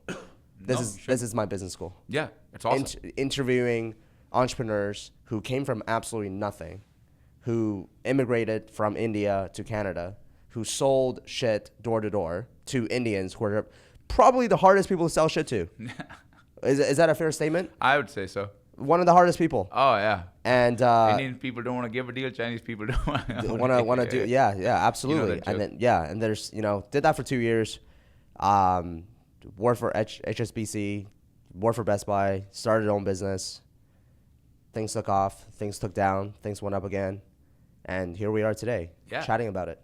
This is my business school. Yeah, it's awesome. Interviewing entrepreneurs who came from absolutely nothing, who immigrated from India to Canada, who sold shit door to door to Indians, who are probably the hardest people to sell shit to. Is that a fair statement? I would say so. One of the hardest people. Oh yeah. And Indian people don't want to give a deal. Chinese people don't want to do. Yeah, absolutely. that And joke. then and there's did that for 2 years. Worked for Hsbc, worked for Best Buy, started his own business. Things took off, things took down, things went up again, and here we are today, chatting about it.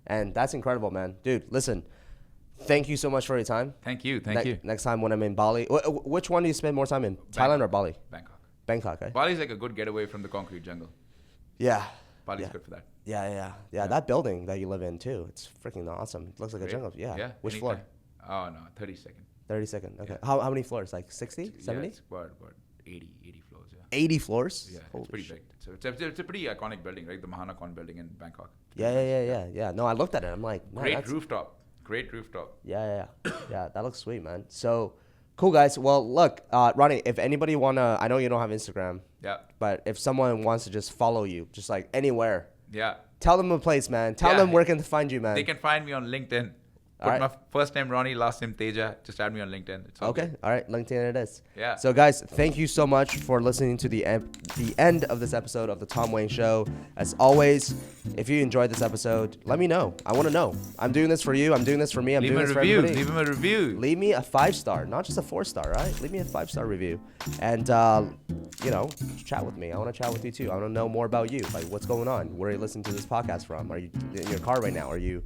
And that's incredible, man. Dude, listen, thank you so much for your time. Thank you. Next time when I'm in Bali, which one do you spend more time in, Thailand or Bali? Bangkok. Bangkok, eh? Bali's like a good getaway from the concrete jungle. Yeah. Bali's good for that. Yeah. That building that you live in too, it's freaking awesome. It looks like a jungle. Yeah. Which floor? Oh no, 32nd. 32nd. Okay. Yeah. How many floors? Like 60, 70? Yeah, it's about 80 floors. Yeah. 80 floors? Yeah, Holy it's pretty shit. big. It's a pretty iconic building, right? The Mahanakon building in Bangkok. Yeah. No, I looked at it. I'm like, man, Great rooftop. Yeah. That looks sweet, man. So cool, guys. Well, look, Ronnie, if anybody I know you don't have Instagram. Yeah. But if someone wants to just follow you, just like anywhere. Yeah. Tell them a place, man. Tell them where can they find you, man. They can find me on LinkedIn. Put my first name Ronnie, last name Teja. Just add me on LinkedIn. It's all okay. good. All right. LinkedIn it is. Yeah. So guys, thank you so much for listening to the end of this episode of the Tom Wang Show. As always, if you enjoyed this episode, let me know. I want to know. I'm doing this for you. I'm doing this for me. I'm doing this for everybody. Leave him a review. Leave me a 5-star, not just a 4-star, right? Leave me a 5-star review. And, chat with me. I want to chat with you too. I want to know more about you. Like, what's going on? Where are you listening to this podcast from? Are you in your car right now? Are you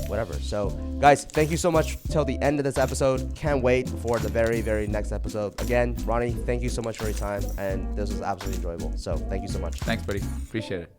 whatever? So, guys, thank you so much till the end of this episode. Can't wait for the very, very next episode. Again, Ronnie, thank you so much for your time. And this was absolutely enjoyable. So, thank you so much. Thanks, buddy. Appreciate it.